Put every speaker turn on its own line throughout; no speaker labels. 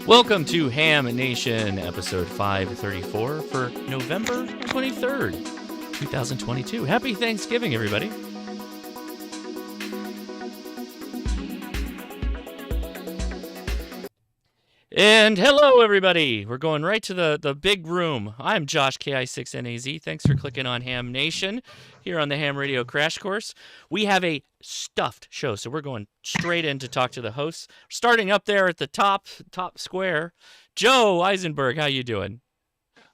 Welcome to Ham Nation, episode 534 for November 23rd, 2022. Happy Thanksgiving, everybody. And hello, everybody. We're going right to the big room. I'm Josh, KI6NAZ. Thanks for clicking on Ham Nation here on the Ham Radio Crash Course. We have a stuffed show, so we're going straight in to talk to the hosts. Starting up there at the top square, Joe Eisenberg, how you doing?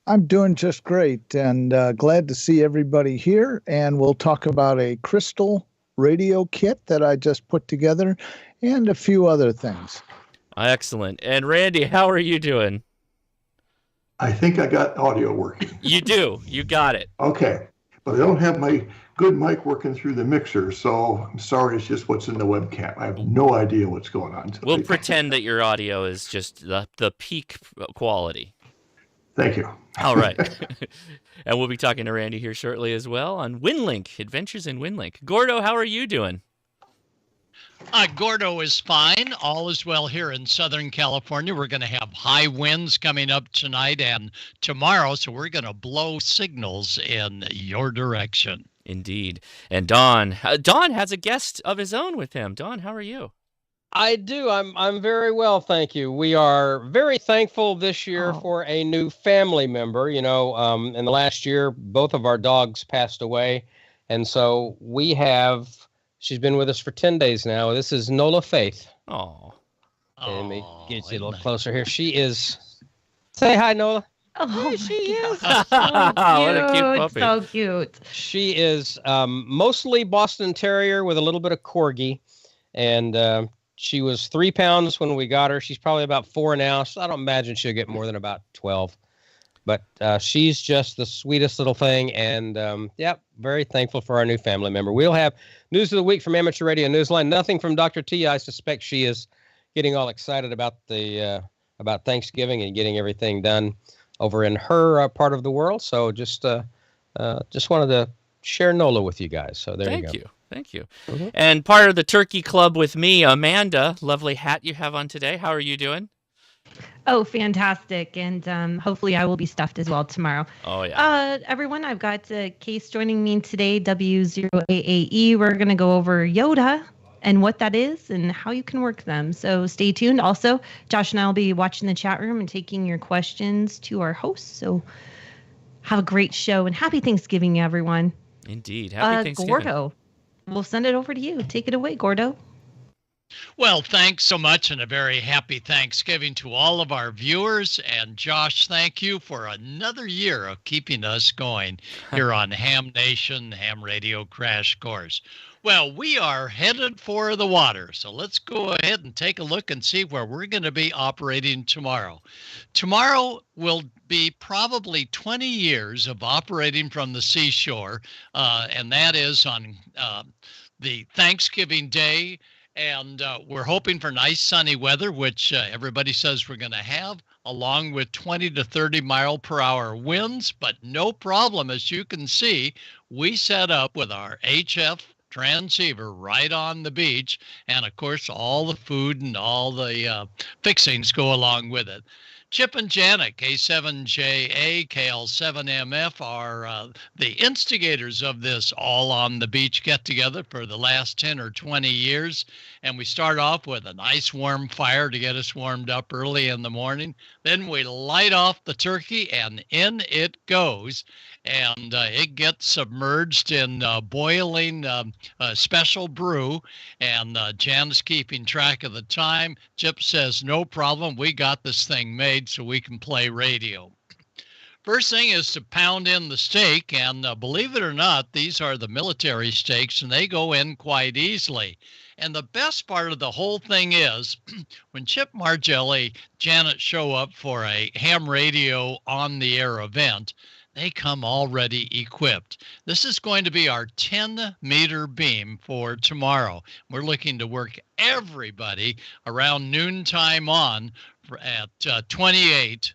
I'm doing just great, and glad to see everybody here. And we'll talk about a crystal radio kit that I just put together and a few other things.
Excellent. And Randy, how are you doing?
I think I got audio working.
You do. You got it.
Okay. But I don't have my good mic working through the mixer, so I'm sorry, it's just what's in the webcam. I have no idea what's going on today.
We'll pretend that your audio is just the peak quality.
Thank you.
All right. And we'll be talking to Randy here shortly as well on Winlink, Adventures in Winlink. Gordo, how are you doing?
Gordo is fine. All is well here in Southern California. We're going to have high winds coming up tonight and tomorrow, so we're going to blow signals in your direction.
Indeed. And Don has a guest of his own with him. Don, how are you?
I do. I'm very well, thank you. We are very thankful this year for a new family member. You know, in the last year, both of our dogs passed away, and so we have. She's been with us for 10 days now. This is Nola Faith.
Oh.
Let me get you a little closer here. She is. Say hi, Nola.
Oh,
there she is.
What a cute puppy.
So cute.
She is mostly Boston Terrier with a little bit of Corgi. And she was 3 pounds when we got her. She's probably about 4 now. So I don't imagine she'll get more than about 12. But she's just the sweetest little thing. And, very thankful for our new family member. We'll have news of the week from Amateur Radio Newsline. Nothing from Dr. T. I suspect she is getting all excited about about Thanksgiving and getting everything done over in her part of the world. So just wanted to share Nola with you guys. So there you go.
Thank you.
Mm-hmm.
And part of the Turkey Club with me, Amanda. Lovely hat you have on today. How are you doing?
Oh, fantastic. And hopefully I will be stuffed as well tomorrow.
Oh, yeah.
Everyone, I've got Case joining me today, W0AAE. We're going to go over Yoda and what that is and how you can work them. So stay tuned. Also, Josh and I will be watching the chat room and taking your questions to our hosts. So have a great show and happy Thanksgiving, everyone.
Indeed. Happy Thanksgiving.
Gordo, we'll send it over to you. Take it away, Gordo.
Well, thanks so much and a very happy Thanksgiving to all of our viewers. And Josh, thank you for another year of keeping us going here on Ham Nation, Ham Radio Crash Course. Well, we are headed for the water, so let's go ahead and take a look and see where we're going to be operating tomorrow. Tomorrow will be probably 20 years of operating from the seashore, and that is on the Thanksgiving Day. And we're hoping for nice sunny weather, which everybody says we're going to have, along with 20 to 30 mile per hour winds. But no problem, as you can see, we set up with our HF transceiver right on the beach. And of course, all the food and all the fixings go along with it. Chip and Janet, K7JA, KL7MF, are the instigators of this all on the beach get-together for the last 10 or 20 years. And we start off with a nice warm fire to get us warmed up early in the morning. Then we light off the turkey, and in it goes. And it gets submerged in boiling special brew. And Jan's keeping track of the time. Chip says, no problem. We got this thing made so we can play radio. First thing is to pound in the steak. And believe it or not, these are the military steaks, and they go in quite easily. And the best part of the whole thing is when Chip Margelli, Janet show up for a ham radio on the air event, they come already equipped. This is going to be our 10-meter beam for tomorrow. We're looking to work everybody around noontime on at 28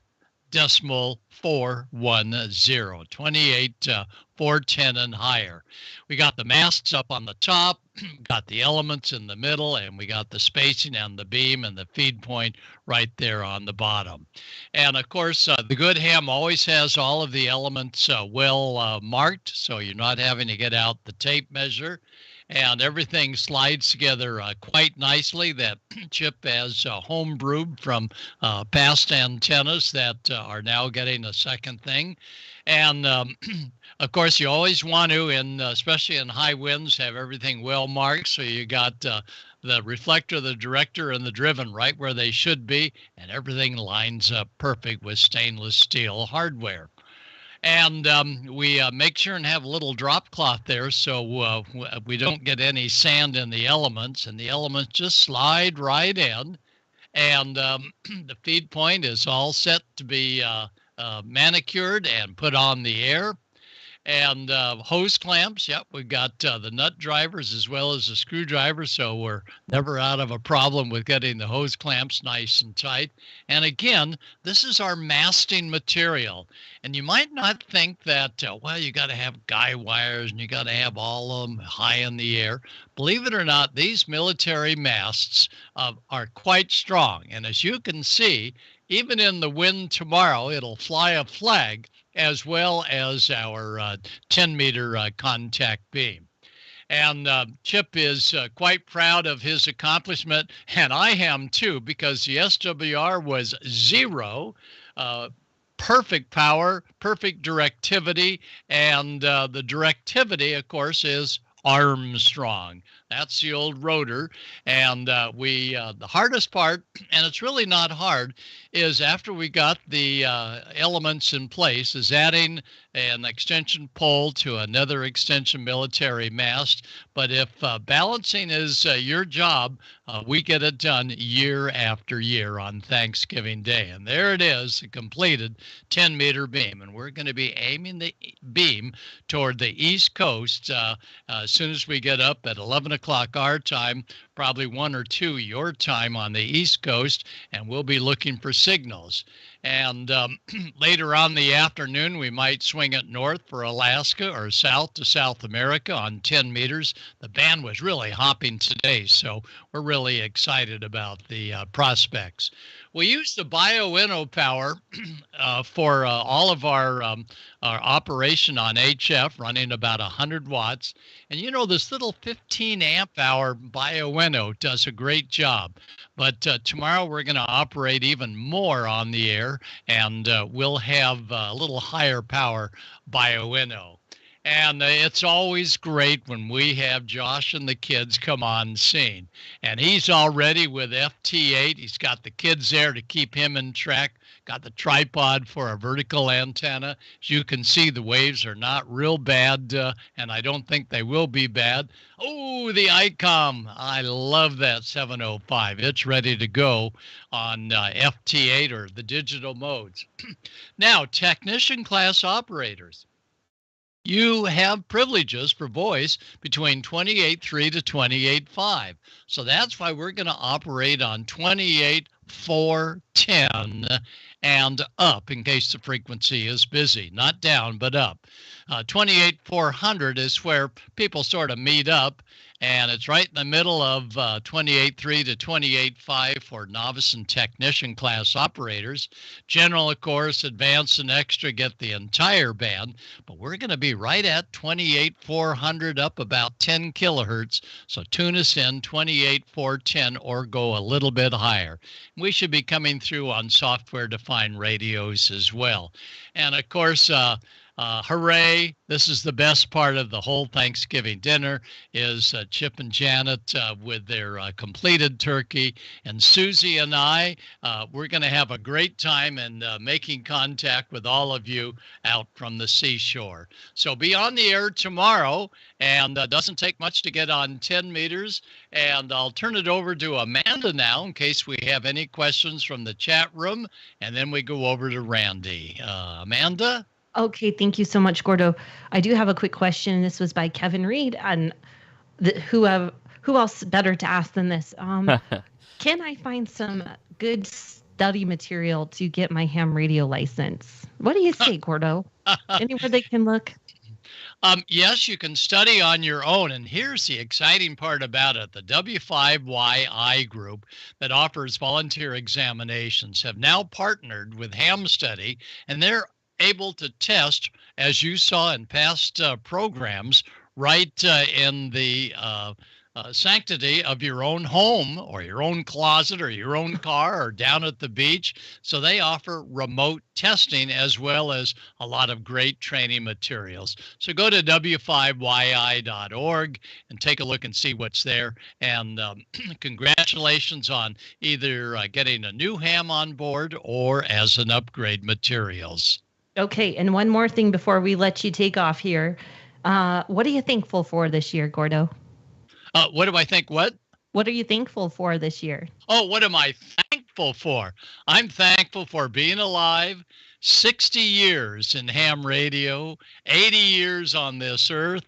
28.410, 28.410 and higher. We got the masts up on the top, got the elements in the middle, and we got the spacing on the beam and the feed point right there on the bottom. And of course, the good ham always has all of the elements well marked, so you're not having to get out the tape measure. And everything slides together quite nicely. That chip has home brewed from past antennas that are now getting a second thing. And of course, you always want to, especially in high winds, have everything well marked. So you got the reflector, the director, and the driven right where they should be. And everything lines up perfect with stainless steel hardware. And we make sure and have a little drop cloth there so we don't get any sand in the elements, and the elements just slide right in. And the feed point is all set to be manicured and put on the air. And hose clamps, yep, we've got the nut drivers as well as the screwdrivers, so we're never out of a problem with getting the hose clamps nice and tight. And again, this is our masting material. And you might not think that, well, you got to have guy wires and you got to have all of them high in the air. Believe it or not, these military masts are quite strong. And as you can see, even in the wind tomorrow, it'll fly a flag as well as our 10-meter contact beam. And Chip is quite proud of his accomplishment, and I am too, because the SWR was 0, perfect power, perfect directivity, and the directivity, of course, is Armstrong. That's the old rotor. And the hardest part, and it's really not hard, is after we got the elements in place, is adding an extension pole to another extension military mast. But if balancing is your job, we get it done year after year on Thanksgiving Day. And there it is, the completed 10-meter beam. And we're going to be aiming the beam toward the East Coast as soon as we get up at 11 o'clock our time, probably 1 or 2 your time on the East Coast, and we'll be looking for signals. And later on the afternoon, we might swing it north for Alaska or south to South America on 10 meters. The band was really hopping today, so we're really excited about the prospects. We use the bioinno power for all of our operation on HF, running about 100 watts. And you know, this little 15 amp hour bioinno does a great job. But tomorrow we're going to operate even more on the air, and we'll have a little higher power bioinno. And it's always great when we have Josh and the kids come on scene. And he's already with FT8. He's got the kids there to keep him in track. Got the tripod for a vertical antenna. As you can see, the waves are not real bad, and I don't think they will be bad. Oh, the ICOM. I love that 705. It's ready to go on FT8 or the digital modes. Now, technician class operators. You have privileges for voice between 28.3 to 28.5. So that's why we're going to operate on 28.410 and up in case the frequency is busy. Not down, but up. 28.400 is where people sort of meet up, and it's right in the middle of 28.3 to 28.5 for novice and technician class operators. General, of course, advanced and extra get the entire band, but we're going to be right at 28.400 up about 10 kilohertz. So tune us in 28.410 or go a little bit higher. We should be coming through on software-defined radios as well. And of course, hooray, this is the best part of the whole Thanksgiving dinner is Chip and Janet with their completed turkey. And Susie and I, we're going to have a great time and making contact with all of you out from the seashore. So be on the air tomorrow, and doesn't take much to get on 10 meters. And I'll turn it over to Amanda now in case we have any questions from the chat room, and then we go over to Randy. Amanda?
Okay, thank you so much, Gordo. I do have a quick question. This was by Kevin Reed, and who else better to ask than this? Can I find some good study material to get my ham radio license. What do you say, Gordo? Anywhere they can look?
Yes, you can study on your own. And here's the exciting part about it. The W5YI group that offers volunteer examinations have now partnered with Ham Study, and they're able to test, as you saw in past programs, right in the sanctity of your own home or your own closet or your own car or down at the beach. So they offer remote testing as well as a lot of great training materials. So go to w5yi.org and take a look and see what's there. And congratulations on either getting a new ham on board or as an upgrade materials.
Okay, and one more thing before we let you take off here. What are you thankful for this year, Gordo?
What do I think? What?
What are you thankful for this year?
Oh, what am I thankful for? I'm thankful for being alive, 60 years in ham radio, 80 years on this earth.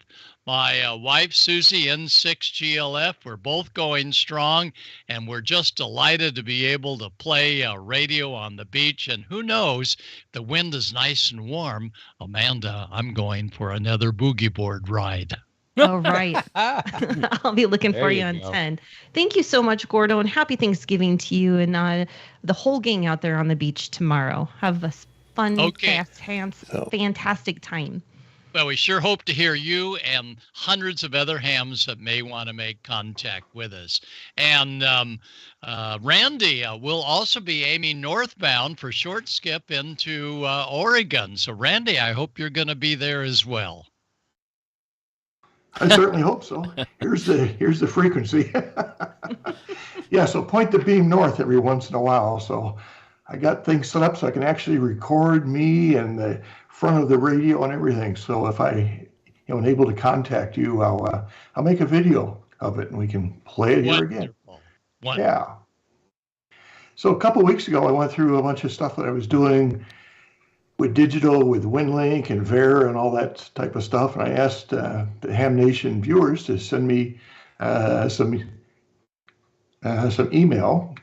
My wife, Susie, N6GLF, we're both going strong, and we're just delighted to be able to play radio on the beach. And who knows, if the wind is nice and warm, Amanda, I'm going for another boogie board ride.
All right. I'll be looking for you on 10. Thank you so much, Gordo, and happy Thanksgiving to you and the whole gang out there on the beach tomorrow. Have a fun, fantastic time.
Well, we sure hope to hear you and hundreds of other hams that may want to make contact with us. And Randy will also be aiming northbound for short skip into Oregon. So, Randy, I hope you're going to be there as well.
I certainly hope so. Here's the frequency. Yeah, so point the beam north every once in a while. So I got things set up so I can actually record me and the front of the radio and everything. So if I am able to contact you, I'll make a video of it and we can play it here again.
Wonderful.
Yeah. So a couple of weeks ago, I went through a bunch of stuff that I was doing with digital, with Winlink and Ver and all that type of stuff. And I asked the Ham Nation viewers to send me some email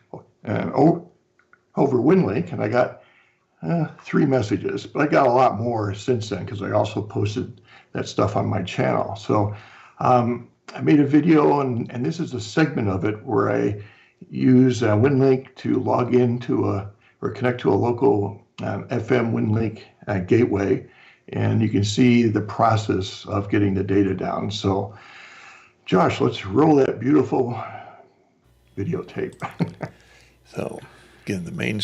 over Winlink, and I got 3 messages. But I got a lot more since then because I also posted that stuff on my channel. So I made a video, and this is a segment of it where I use Winlink to log into or connect to a local FM Winlink gateway, and you can see the process of getting the data down. So, Josh, let's roll that beautiful videotape.
So, again, the main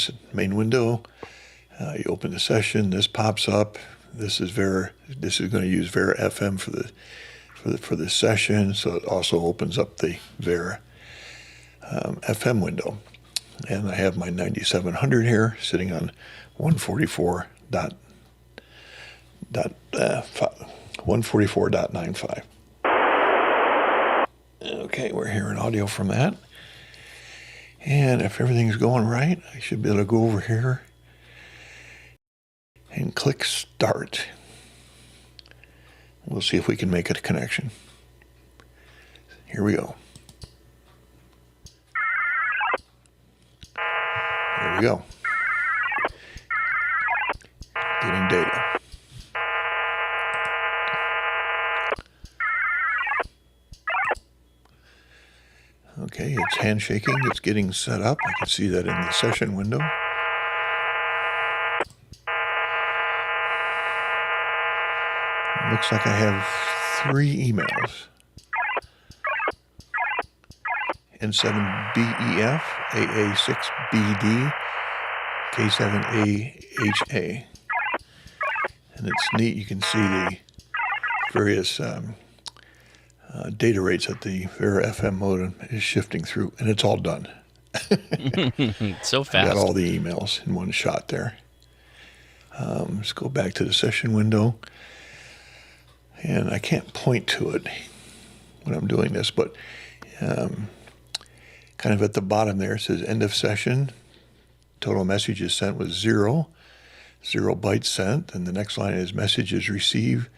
window. You open the session. This pops up. This is going to use Ver FM for the session. So it also opens up the Ver FM window. And I have my 9700 here sitting on 144.95. Okay, we're hearing audio from that. And if everything's going right, I should be able to go over here and click Start. We'll see if we can make a connection. Here we go. There we go. Getting data. Okay, it's handshaking. It's getting set up. I can see that in the session window. Looks like I have 3 emails. N7BEF, AA6BD, K7AHA. And it's neat, you can see the various data rates that the Ver FM modem is shifting through, and it's all done.
So fast.
I got all the emails in one shot there. Let's go back to the session window. And I can't point to it when I'm doing this, but kind of at the bottom there, it says end of session. Total messages sent was 0 bytes sent. And the next line is messages received.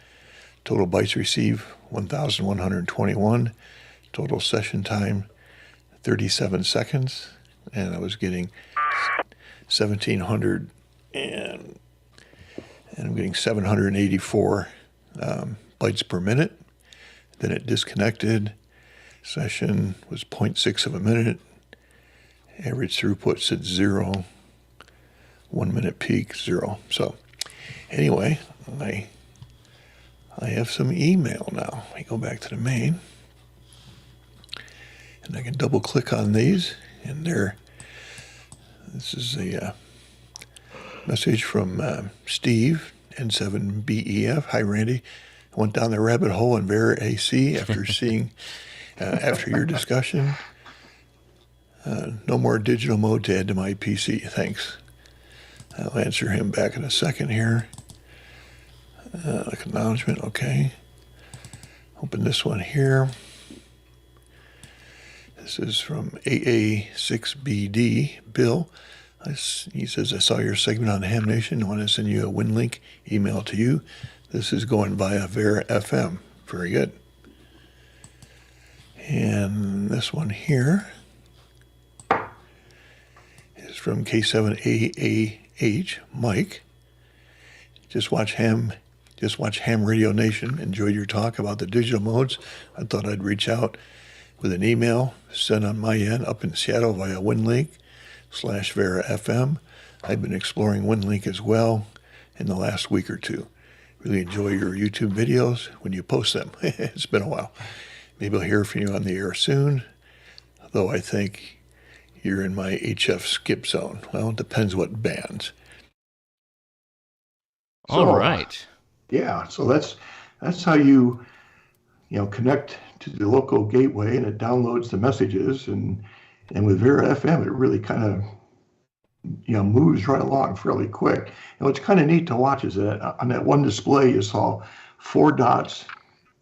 Total bytes received 1,121. Total session time 37 seconds. And I was getting 1700, and I'm getting 784 bytes per minute. Then it disconnected. Session was 0.6 of a minute. Average throughput said 0. 1 minute peak, 0. So anyway, I have some email now. I go back to the main, and I can double click on these, and this is a message from Steve, N7BEF. Hi, Randy. I went down the rabbit hole in Vera AC after seeing, after your discussion. No more digital mode to add to my PC. Thanks. I'll answer him back in a second here. Acknowledgement, okay. Open this one here. This is from AA6BD, Bill. He says, I saw your segment on Ham Nation. I want to send you a Winlink email to you. This is going via Vera FM. Very good. And this one here is from K7AAH, Mike. Just watch Ham Radio Nation. Enjoyed your talk about the digital modes. I thought I'd reach out with an email sent on my end up in Seattle via Winlink/Vera FM. I've been exploring Winlink as well in the last week or two. Really enjoy your YouTube videos when you post them. It's been a while. Maybe I'll hear from you on the air soon, though I think you're in my HF skip zone. Well, it depends what bands.
All right.
Yeah, so that's how you connect to the local gateway, and it downloads the messages, and with Vera FM it really kind of moves right along fairly quick. And what's kind of neat to watch is that on that one display you saw 4 dots.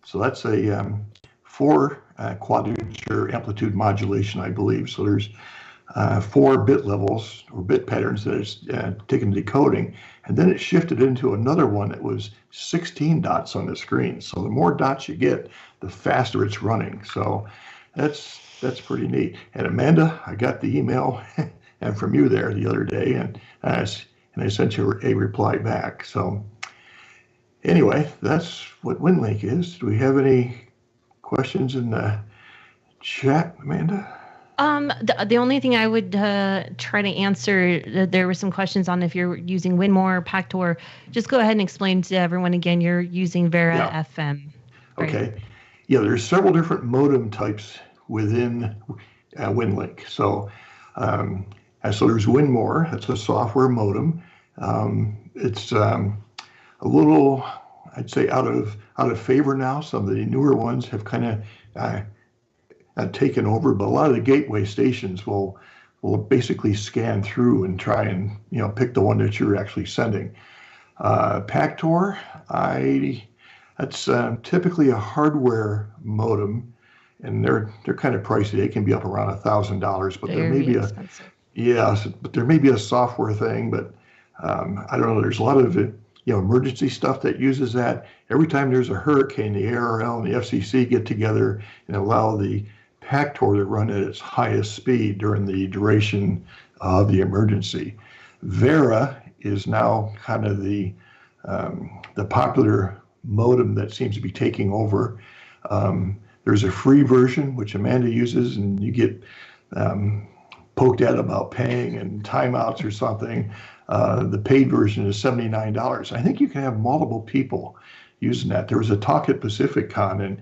So that's a 4 quadrature amplitude modulation, I believe. So there's 4 bit levels or bit patterns that it's taken decoding, and then it shifted into another one that was 16 dots on the screen. So the more dots you get, the faster it's running. So that's pretty neat. And Amanda, I got the email and from you there the other day, and I sent you a reply back. So anyway, that's what Winlink is. Do we have any questions in the chat, Amanda?
The only thing I would try to answer, there were some questions on if you're using Winmore or Pactor. Just go ahead and explain to everyone again, you're using Vera FM. Right? Okay.
Yeah, there's several different modem types within Winlink. So there's Winmore, that's a software modem. It's a little, I'd say, out of favor now. Some of the newer ones have kind of taken over, but a lot of the gateway stations will basically scan through and try and pick the one that you're actually sending. Pactor, that's typically a hardware modem, and they're kind of pricey. They can be up around $1,000, but there may be but there may be a software thing. But I don't know. There's a lot of emergency stuff that uses that. Every time there's a hurricane, the ARL and the FCC get together and allow the Pactor to run at its highest speed during the duration of the emergency. Vera is now kind of the popular modem that seems to be taking over. There's a free version, which Amanda uses, and you get poked at about paying and timeouts or something. The paid version is $79. I think you can have multiple people using that. There was a talk at PacificCon,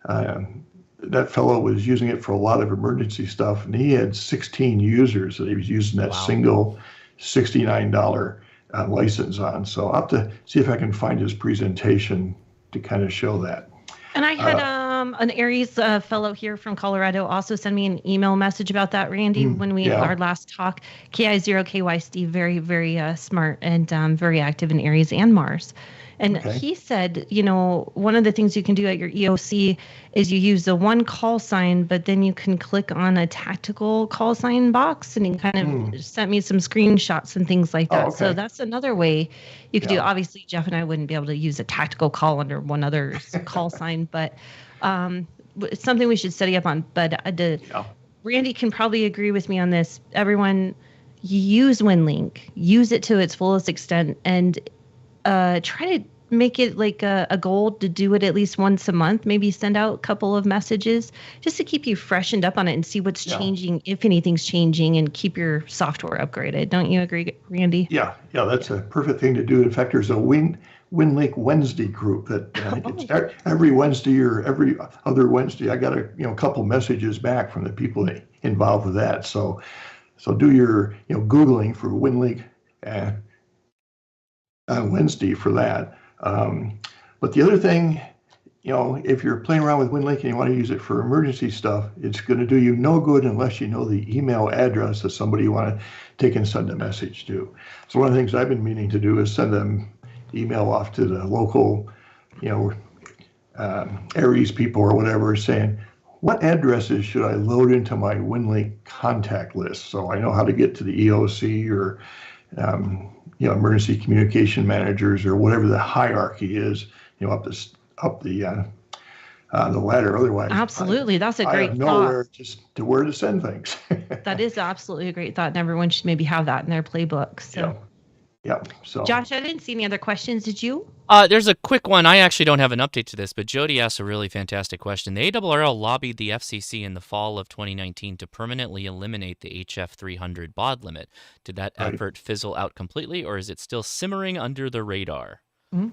and that fellow was using it for a lot of emergency stuff, and he had 16 users that he was using that single $69 license on. So I'll have to see if I can find his presentation to kind of show that.
And I had an Aries fellow here from Colorado also send me an email message about that, Randy, when we had our last talk. KI0KY Steve, very, very smart and very active in Aries and Mars. And he said, one of the things you can do at your EOC is you use the one call sign, but then you can click on a tactical call sign box, and he kind of sent me some screenshots and things like that. So that's another way you could do. Obviously, Jeff and I wouldn't be able to use a tactical call under one other's call sign, but it's something we should study up on. But Randy can probably agree with me on this. Everyone, use Winlink, use it to its fullest extent, and try to make it like a goal to do it at least once a month. Maybe send out a couple of messages just to keep you freshened up on it and see what's changing, if anything's changing, and keep your software upgraded. Don't you agree, Randy?
Yeah, that's a perfect thing to do. In fact, there's a Winlink Wednesday group that I think it's every Wednesday or every other Wednesday. I got a couple messages back from the people involved with that. So do your Googling for Winlink Wednesday for that. But the other thing, if you're playing around with Winlink and you want to use it for emergency stuff, it's going to do you no good unless you know the email address of somebody you want to take and send a message to. So one of the things I've been meaning to do is send them email off to the local, Aries people or whatever, saying, what addresses should I load into my Winlink contact list so I know how to get to the EOC or emergency communication managers or whatever the hierarchy is, up the ladder. Otherwise,
absolutely, that's a
I
great
have
thought.
Nowhere just to where to send things.
That is absolutely a great thought, and everyone should maybe have that in their playbook. So,
yeah. So,
Josh, I didn't see any other questions. Did you?
There's a quick one. I actually don't have an update to this, but Jody asked a really fantastic question. The ARRL lobbied the FCC in the fall of 2019 to permanently eliminate the HF 300 baud limit. Did that effort fizzle out completely, or is it still simmering under the radar?
Mm-hmm.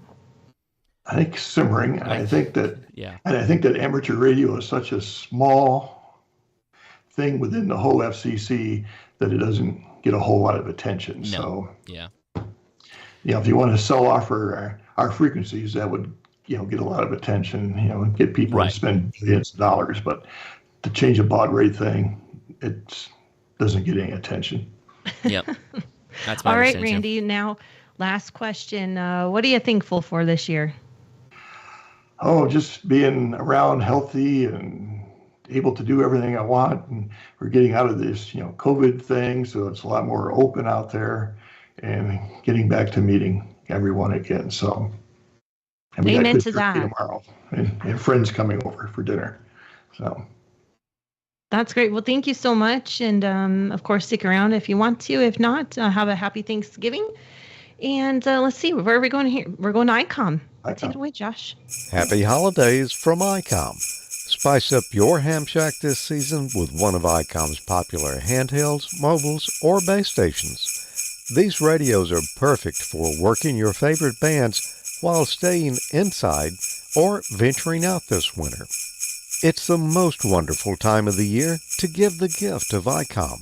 I think simmering. And I think that amateur radio is such a small thing within the whole FCC that it doesn't get a whole lot of attention.
No.
So
yeah.
If you want to sell off our frequencies, that would, get a lot of attention, and get people to spend billions of dollars. But to change a baud rate thing, it doesn't get any attention.
Yep. That's my
All right,
understanding,
Randy, now last question. What are you thankful for this year?
Oh, just being around healthy and able to do everything I want. And we're getting out of this, COVID thing. So it's a lot more open out there and getting back to meeting everyone again. So, and we
Amen
got
to
good
that.
turkey tomorrow and friends coming over for dinner. So
that's great. Well, thank you so much. And of course, stick around if you want to. If not, have a happy Thanksgiving. And let's see, where are we going here? We're going to ICOM. Take it away, Josh.
Happy holidays from ICOM. Spice up your ham shack this season with one of ICOM's popular handhelds, mobiles, or base stations. These radios are perfect for working your favorite bands while staying inside or venturing out this winter. It's the most wonderful time of the year to give the gift of ICOM.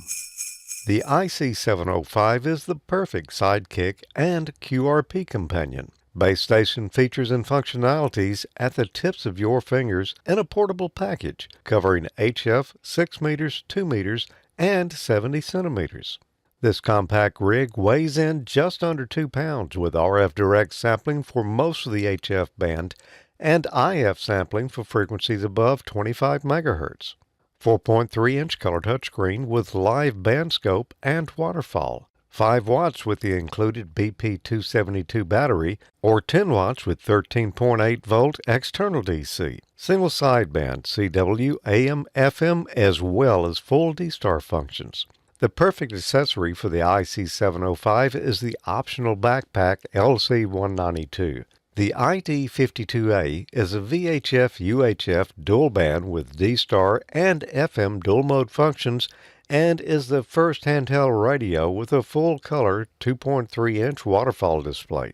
The IC705 is the perfect sidekick and QRP companion. Base station features and functionalities at the tips of your fingers in a portable package covering HF 6 meters, 2 meters, and 70 centimeters. This compact rig weighs in just under 2 pounds with RF direct sampling for most of the HF band and IF sampling for frequencies above 25 megahertz. 4.3-inch color touchscreen with live band scope and waterfall. 5 watts with the included BP272 battery, or 10 watts with 13.8 volt external DC. Single sideband CW, AM, FM, as well as full D-Star functions. The perfect accessory for the IC705 is the optional backpack LC192. The ID52A is a VHF-UHF dual band with D-Star and FM dual mode functions and is the first handheld radio with a full-color 2.3-inch waterfall display.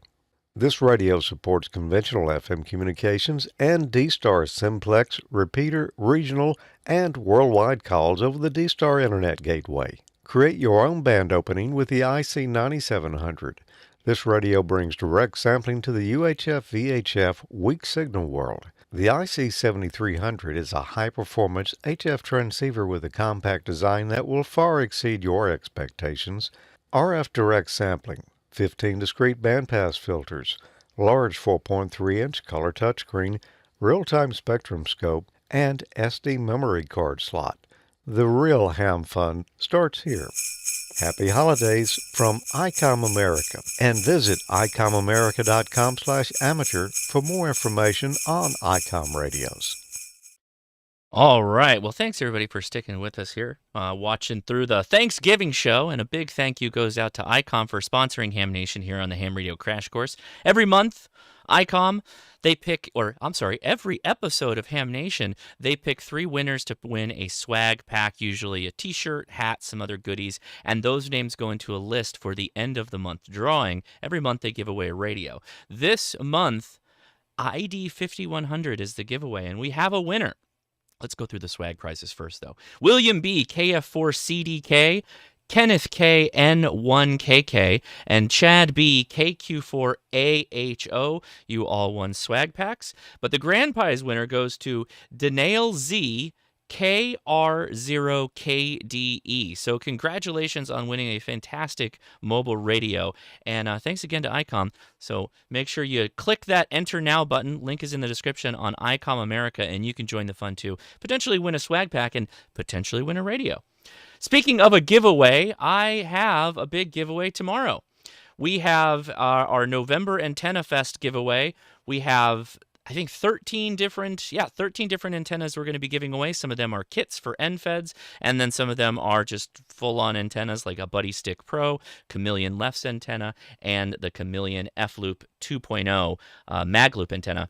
This radio supports conventional FM communications and D-Star simplex, repeater, regional, and worldwide calls over the D-Star Internet Gateway. Create your own band opening with the IC9700. This radio brings direct sampling to the UHF-VHF weak signal world. The IC7300 is a high-performance HF transceiver with a compact design that will far exceed your expectations. RF direct sampling, 15 discrete bandpass filters, large 4.3-inch color touchscreen, real-time spectrum scope, and SD memory card slot. The real ham fun starts here. Happy holidays from ICOM America, and visit icomamerica.com/amateur for more information on ICOM radios.
All right. Well, thanks everybody for sticking with us here, watching through the Thanksgiving show. And a big thank you goes out to ICOM for sponsoring Ham Nation here on the Ham Radio Crash Course. Every month, ICOM, every episode of Ham Nation, they pick 3 winners to win a swag pack, usually a t-shirt, hat, some other goodies. And those names go into a list for the end of the month drawing. Every month they give away a radio. This month, ID 5100 is the giveaway, and we have a winner. Let's go through the swag prizes first, though. William B, KF4CDK, Kenneth K, N1KK, and Chad B, KQ4AHO. You all won swag packs. But the grand prize winner goes to Danail Z, KR0KDE. So congratulations on winning a fantastic mobile radio. And thanks again to ICOM. So make sure you click that Enter Now button. Link is in the description on ICOM America, and you can join the fun too. Potentially win a swag pack and potentially win a radio. Speaking of a giveaway, I have a big giveaway tomorrow. We have our November Antenna Fest giveaway. We have, I think, 13 different antennas we're going to be giving away. Some of them are kits for NFEDs, and then some of them are just full-on antennas like a Buddy Stick Pro, Chameleon Left's antenna, and the Chameleon F-Loop 2.0 mag loop antenna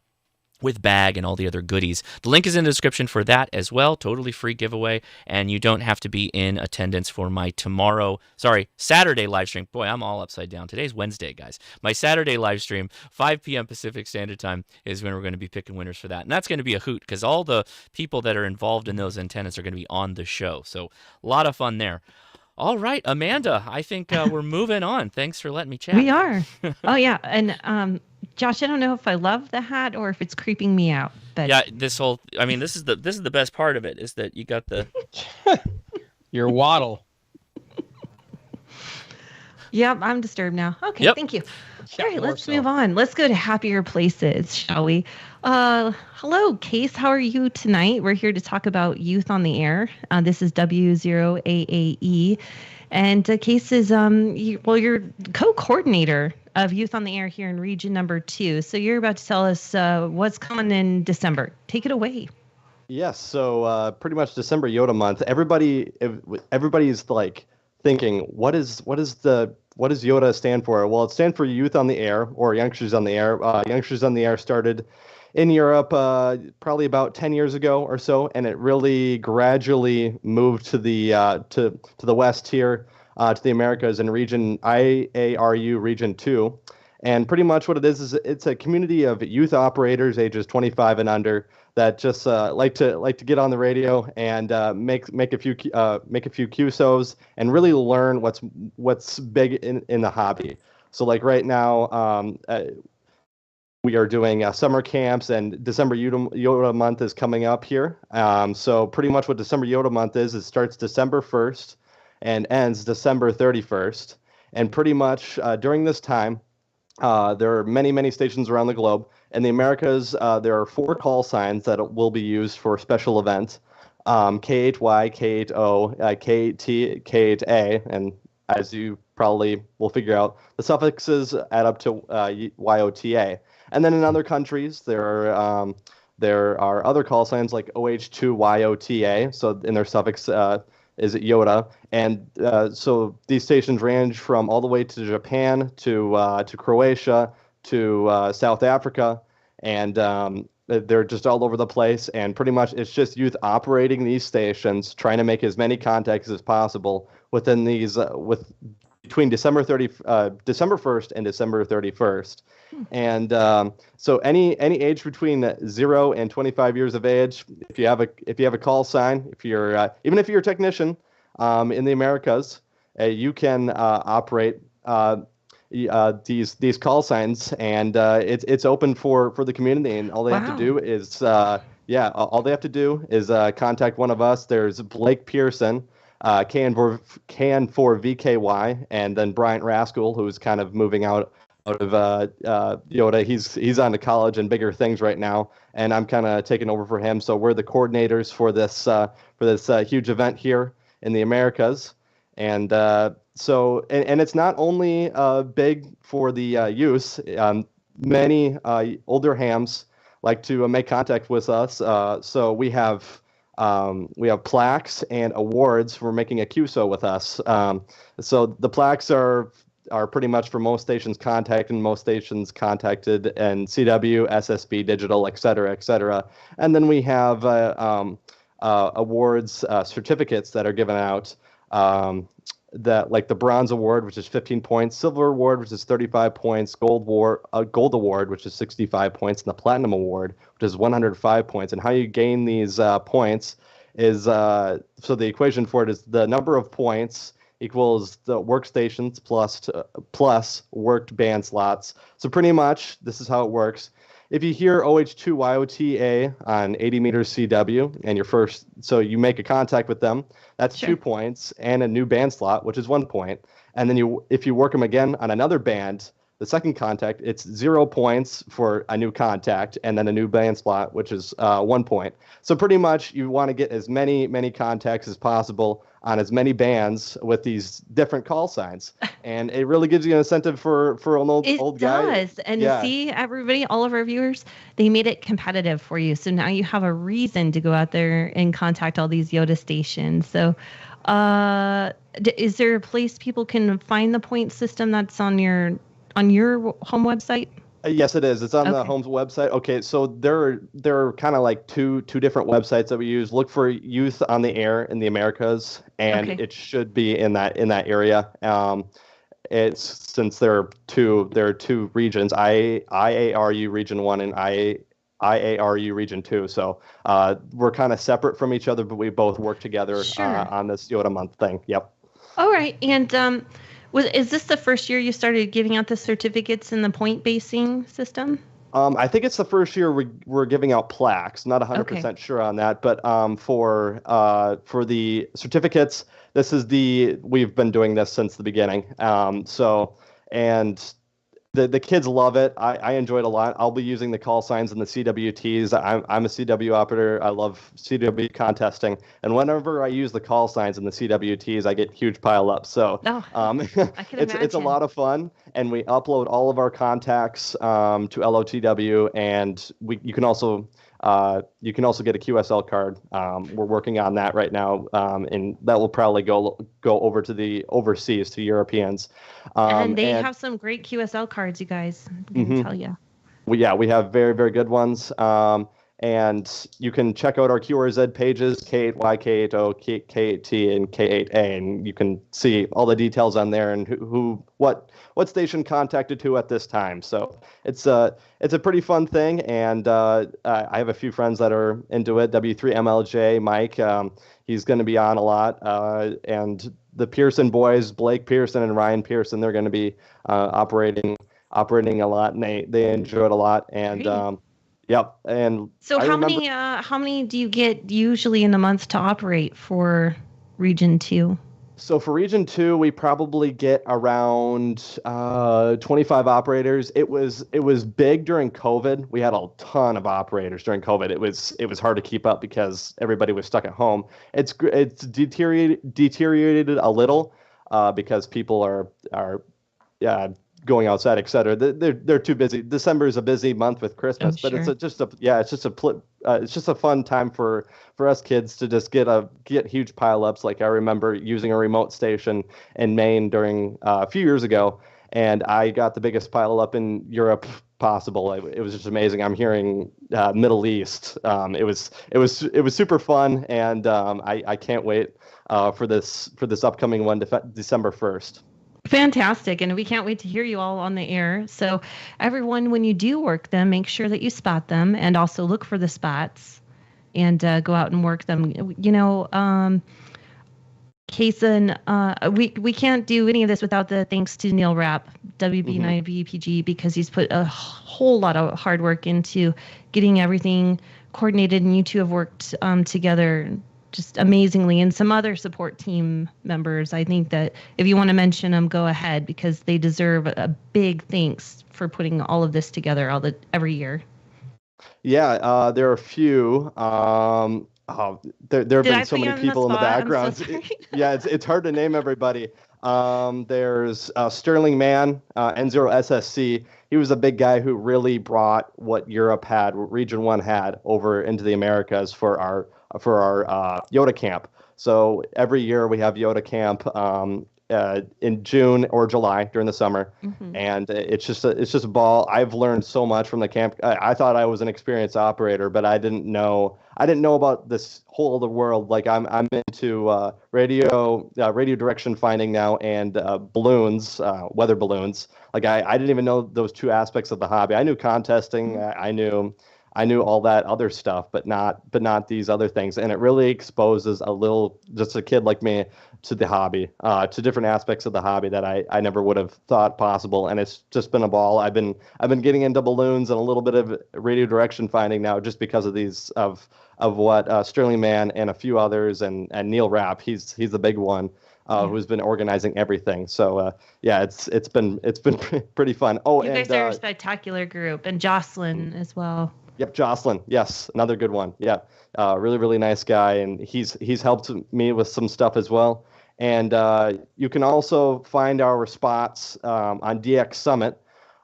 with bag and all the other goodies. The link is in the description for that as well. Totally free giveaway, and you don't have to be in attendance for my Saturday live stream. Boy, I'm all upside down. Today's Wednesday, guys. My Saturday live stream, 5 p.m. Pacific Standard Time, is when we're going to be picking winners for that. And that's going to be a hoot because all the people that are involved in those antennas are going to be on the show. So a lot of fun there. All right, Amanda, I think we're moving on. Thanks for letting me chat.
We are. Oh, yeah. And Josh, I don't know if I love the hat or if it's creeping me out. But
yeah, this is the best part of it is that you got the
Your waddle.
Yep, I'm disturbed now. Okay,
Yep.
Thank you.
Yeah,
All right,
more
let's
so.
move on. Let's go to happier places, shall we? Hello, Case. How are you tonight? We're here to talk about Youth on the Air. This is W0AAE. And Case is, you're co-coordinator of Youth on the Air here in Region Number 2. So you're about to tell us what's coming in December. Take it away.
Yes, so pretty much December Yoda month. Everybody's like thinking, what does Yoda stand for? Well, it stands for Youth on the Air, or Youngsters on the Air. Youngsters on the Air started in Europe probably about 10 years ago or so, and it really gradually moved to the west here, to the Americas in region IARU Region 2. And pretty much what it is it's a community of youth operators ages 25 and under that just like to get on the radio and make a few QSOs and really learn what's big in the hobby. So like right now, we are doing summer camps, and December Yoda month is coming up here. So pretty much what December Yoda month is, it starts December 1st and ends December 31st. And pretty much during this time, there are many, many stations around the globe. In the Americas, there are 4 call signs that will be used for special events. K8Y, K8O, K8T, K8A, and as you probably will figure out, the suffixes add up to YOTA. And then in other countries, there are other call signs like OH2YOTA, so in their suffix is Yoda. And so these stations range from all the way to Japan, to Croatia, to South Africa, and they're just all over the place. And pretty much it's just youth operating these stations, trying to make as many contacts as possible within these between December 1st and December 31st. And so any age between 0 and 25 years of age, if you have a call sign, if you're even if you're a technician in the Americas, you can operate these call signs, and it's open for the community, and all they have to do is all they have to do is contact one of us. There's Blake Pearson, KN4VKY, and then Bryant Rascal, who's kind of moving out of Yoda. He's on to college and bigger things right now, and I'm kind of taking over for him. So we're the coordinators for this huge event here in the Americas, and so it's not only big for the use. Many older hams like to make contact with us. So we have we have plaques and awards for making a QSO with us. So the plaques are pretty much for most stations contacted, and CW, SSB, digital, et cetera, et cetera. And then we have awards, certificates that are given out, that like the bronze award, which is 15 points, silver award, which is 35 points, gold award, which is 65 points, and the platinum award, which is 105 points. And how you gain these points is, so the equation for it is the number of points equals the workstations plus worked band slots. So pretty much this is how it works. If you hear OH2YOTA on 80 meters CW and so you make a contact with them, that's 2 points and a new band slot, which is 1 point. And then if you work them again on another band, the second contact, it's 0 points for a new contact and then a new band slot, which is 1 point. So pretty much you want to get as many contacts as possible on as many bands with these different call signs. And it really gives you an incentive for an old guy.
It does. And see, everybody, all of our viewers, they made it competitive for you. So now you have a reason to go out there and contact all these Yoda stations. So is there a place people can find the point system that's on your home website?
Yes, it is. It's on the home's website. Okay, so there are kind of like two different websites that we use. Look for Youth on the Air in the Americas, and it should be in that area. It's since there are two regions, IARU Region 1 and IARU Region 2. So we're kind of separate from each other, but we both work together on this Yoda Month thing. Yep. All
right, and is this the first year you started giving out the certificates in the point basing system?
I think it's the first year we're giving out plaques. Not 100% sure on that, but for the certificates, we've been doing this since the beginning. The kids love it. I enjoy it a lot. I'll be using the call signs and the CWTs. I'm a CW operator. I love CW contesting. And whenever I use the call signs and the CWTs, I get huge pileups. So it's a lot of fun. And we upload all of our contacts to LOTW, and you can also get a QSL card. We're working on that right now, and that will probably go over to the overseas to Europeans.
And they have some great QSL cards, you guys. I can tell you.
We have very, very good ones. And you can check out our QRZ pages, K8Y, K8O, K8T, and K8A, and you can see all the details on there and what station contacted who at this time. So it's a pretty fun thing, and I have a few friends that are into it. W3MLJ, Mike, he's going to be on a lot, and the Pearson boys, Blake Pearson and Ryan Pearson, they're going to be operating a lot, and they enjoy it a lot. And yep. And
so how many do you get usually in a month to operate for Region 2?
So for Region 2, we probably get around 25 operators. It was big during COVID. We had a ton of operators during COVID. It was hard to keep up because everybody was stuck at home. It's deteriorated a little because people are going outside, et cetera. They're too busy. December is a busy month with Christmas, but it's just a fun time for us kids to just get huge pileups. Like I remember using a remote station in Maine during a few years ago, and I got the biggest pileup in Europe possible. It was just amazing. I'm hearing Middle East. It was super fun, and I can't wait for this upcoming one, December 1st.
Fantastic. And we can't wait to hear you all on the air. So everyone, when you do work them, make sure that you spot them and also look for the spots and go out and work them. Kason, we can't do any of this without the thanks to Neil Rapp, WB9VPG, because he's put a whole lot of hard work into getting everything coordinated, and you two have worked together just amazingly, and some other support team members. I think that if you want to mention them, go ahead, because they deserve a big thanks for putting all of this together every year.
Yeah, there are a few. There have been so many people in the background.
So
yeah, it's hard to name everybody. There's Sterling Mann, N0SSC. He was a big guy who really brought what Europe had, what Region 1 had, over into the Americas for for our Yoda camp. So every year we have Yoda camp in June or July during the summer, and it's just a ball. I've learned so much from the camp. I thought I was an experienced operator, but I didn't know about this whole other world. Like I'm into radio direction finding now, and balloons, weather balloons. Like I didn't even know those two aspects of the hobby. I knew contesting. I knew all that other stuff, but not these other things. And it really exposes just a kid like me to the hobby, to different aspects of the hobby that I never would have thought possible. And it's just been a ball. I've been getting into balloons and a little bit of radio direction finding now, just because of these of what Sterling Mann and a few others, and Neil Rapp, he's the big one. Who's been organizing everything. So it's been pretty fun. Oh,
you guys are a spectacular group, and Jocelyn as well.
Yep, Jocelyn. Yes, another good one. Yeah, really, really nice guy, and he's helped me with some stuff as well. And you can also find our spots on DX Summit.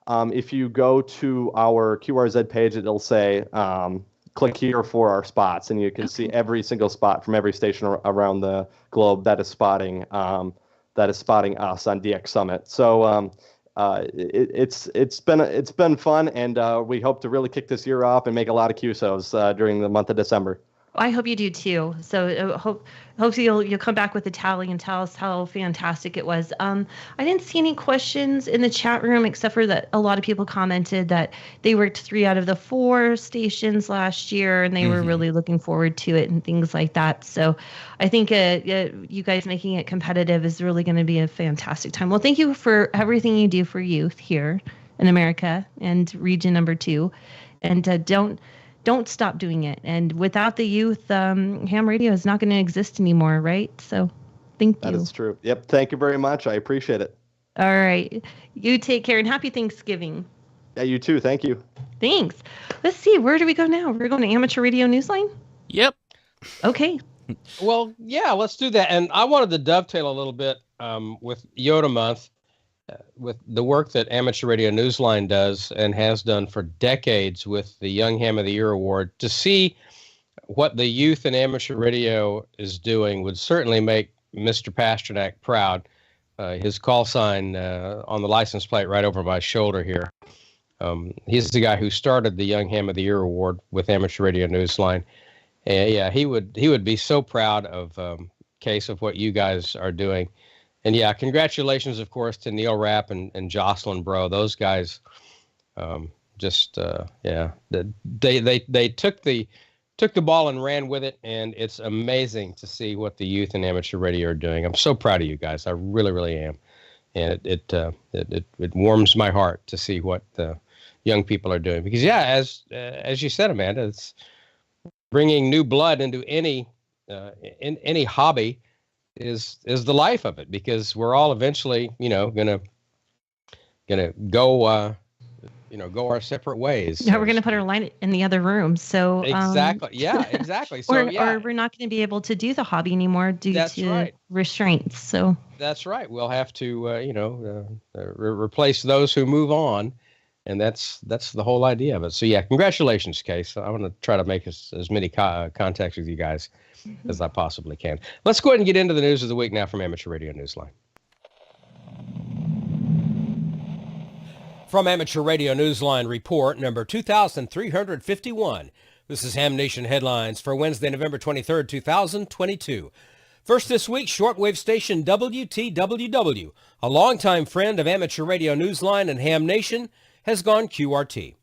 If you go to our QRZ page, it'll say click here for our spots, and you can see every single spot from every station around the globe that is spotting us on DX Summit. So it's been fun, and we hope to really kick this year off and make a lot of QSOs during the month of December.
I hope you do too. So hopefully you'll come back with a tally and tell us how fantastic it was. I didn't see any questions in the chat room, except for that a lot of people commented that they worked 3 out of the 4 stations last year, and they were really looking forward to it and things like that. So I think you guys making it competitive is really going to be a fantastic time. Well, thank you for everything you do for youth here in America and region number 2. And don't stop doing it. And without the youth, ham radio is not going to exist anymore, right? So thank you.
That is true. Yep. Thank you very much. I appreciate it.
All right. You take care, and happy Thanksgiving.
Yeah, you too. Thank you.
Thanks. Let's see. Where do we go now? We're going to Amateur Radio Newsline?
Yep.
Okay.
Well, yeah, let's do that. And I wanted to dovetail a little bit with Yoda Month, with the work that Amateur Radio Newsline does and has done for decades with the Young Ham of the Year Award. To see what the youth in amateur radio is doing would certainly make Mr. Pasternak proud. His call sign on the license plate right over my shoulder here. He's the guy who started the Young Ham of the Year Award with Amateur Radio Newsline. Yeah, he would be so proud of Case of what you guys are doing. And yeah, congratulations, of course, to Neil Rapp and Jocelyn Bro. Those guys, they took the ball and ran with it, and it's amazing to see what the youth in amateur radio are doing. I'm so proud of you guys. I really, really am, and it warms my heart to see what the young people are doing. Because yeah, as you said, Amanda, it's bringing new blood into any hobby. Is the life of it, because we're all eventually, gonna go, go our separate ways.
Yeah, we're gonna put our line in the other room. So
exactly, yeah, exactly. So
or we're not going to be able to do the hobby anymore due to restraints. So
that's right. We'll have to, replace those who move on, and that's the whole idea of it. So yeah, congratulations, Case. I want to try to make as many contacts with you guys as I possibly can. Let's go ahead and get into the news of the week now from Amateur Radio Newsline. From Amateur Radio Newsline report number 2351. This is Ham Nation headlines for Wednesday, November 23rd, 2022. First this week, shortwave station WTWW, a longtime friend of Amateur Radio Newsline and Ham Nation, has gone QRT.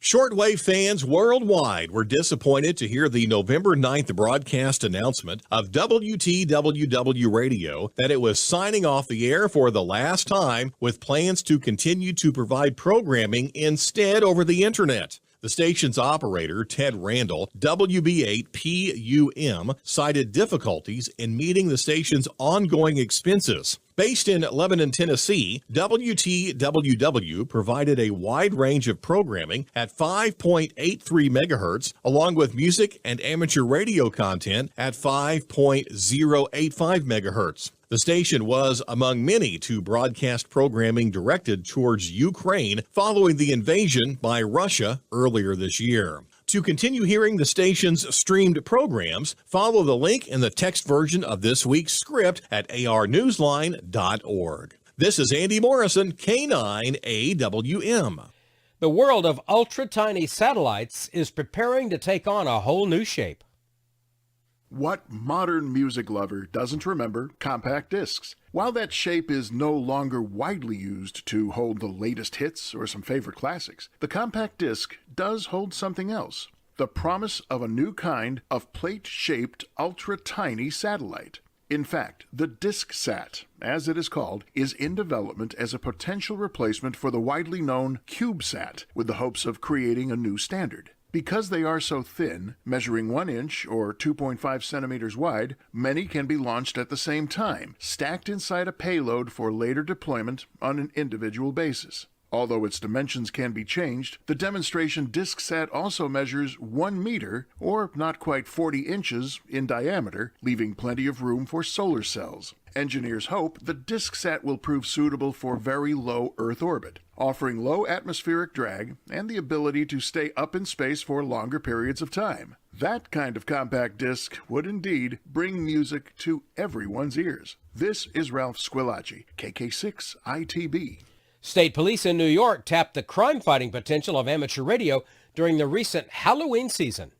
Shortwave fans worldwide were disappointed to hear the November 9th broadcast announcement of WTWW Radio that it was signing off the air for the last time, with plans to continue to provide programming instead over the internet. The station's operator, Ted Randall, WB8PUM, cited difficulties in meeting the station's ongoing expenses. Based in Lebanon, Tennessee, WTWW provided a wide range of programming at 5.83 megahertz, along with music and amateur radio content at 5.085 megahertz. The station was among many to broadcast programming directed towards Ukraine following the invasion by Russia earlier this year. To continue hearing the station's streamed programs, follow the link in the text version of this week's script at arnewsline.org. This is Andy Morrison, K9AWM.
The world of ultra-tiny satellites is preparing to take on a whole new shape.
What modern music lover doesn't remember compact discs? While that shape is no longer widely used to hold the latest hits or some favorite classics, the compact disc does hold something else. The promise of a new kind of plate-shaped, ultra-tiny satellite. In fact, the DiscSat, as it is called, is in development as a potential replacement for the widely known CubeSat, with the hopes of creating a new standard. Because they are so thin, measuring 1 inch or 2.5 centimeters wide, many can be launched at the same time, stacked inside a payload for later deployment on an individual basis. Although its dimensions can be changed, the demonstration DiscSat also measures 1 meter, or not quite 40 inches, in diameter, leaving plenty of room for solar cells. Engineers hope the DiscSat will prove suitable for very low Earth orbit, offering low atmospheric drag and the ability to stay up in space for longer periods of time. That kind of compact disc would indeed bring music to everyone's ears. This is Ralph Squillace, KK6ITB.
State police in New York tapped the crime-fighting potential of amateur radio during the recent Halloween season.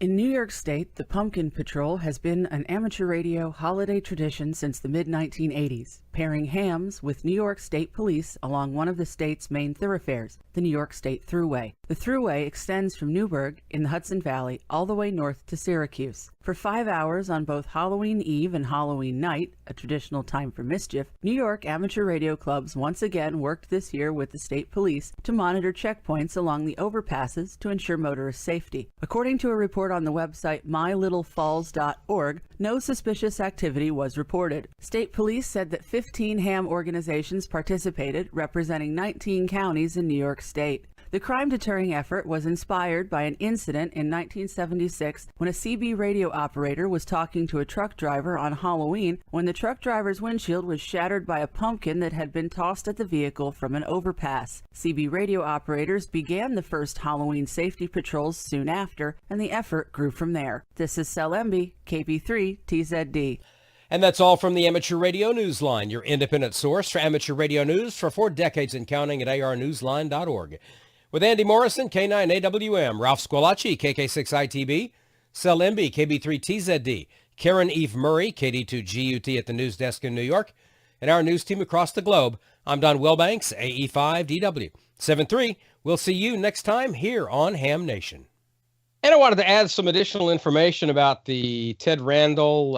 In New York State, the Pumpkin Patrol has been an amateur radio holiday tradition since the mid-1980s, pairing hams with New York State Police along one of the state's main thoroughfares, the New York State Thruway. The Thruway extends from Newburgh in the Hudson Valley all the way north to Syracuse. For 5 hours on both Halloween Eve and Halloween night, a traditional time for mischief, New York amateur radio clubs once again worked this year with the state police to monitor checkpoints along the overpasses to ensure motorist safety. According to a report on the website mylittlefalls.org, no suspicious activity was reported. State police said that 15 ham organizations participated, representing 19 counties in New York State. The crime-deterring effort was inspired by an incident in 1976 when a CB radio operator was talking to a truck driver on Halloween when the truck driver's windshield was shattered by a pumpkin that had been tossed at the vehicle from an overpass. CB radio operators began the first Halloween safety patrols soon after, and the effort grew from there. This is Sel Emby, KB3TZD.
And that's all from the Amateur Radio Newsline, your independent source for amateur radio news for 4 decades and counting at arnewsline.org. With Andy Morrison, K9AWM, Ralph Squillace, KK6ITB, Sel Emby, KB3TZD, Karen Eve Murray, KD2GUT at the news desk in New York, and our news team across the globe. I'm Don Wilbanks, AE5DW. 7-3, we'll see you next time here on Ham Nation. And I wanted to add some additional information about the Ted Randall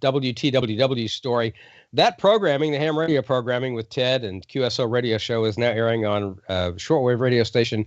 WTWW story. That programming, the ham radio programming with Ted and QSO radio show, is now airing on shortwave radio station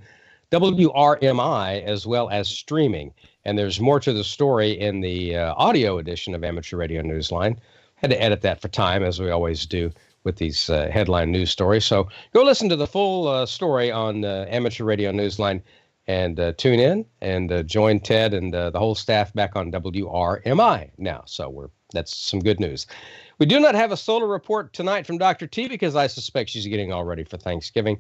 WRMI as well as streaming. And there's more to the story in the audio edition of Amateur Radio Newsline. Had to edit that for time, as we always do with these headline news stories. So go listen to the full story on Amateur Radio Newsline and tune in and join Ted and the whole staff back on WRMI now. So that's some good news. We do not have a solar report tonight from Dr. T because I suspect she's getting all ready for Thanksgiving.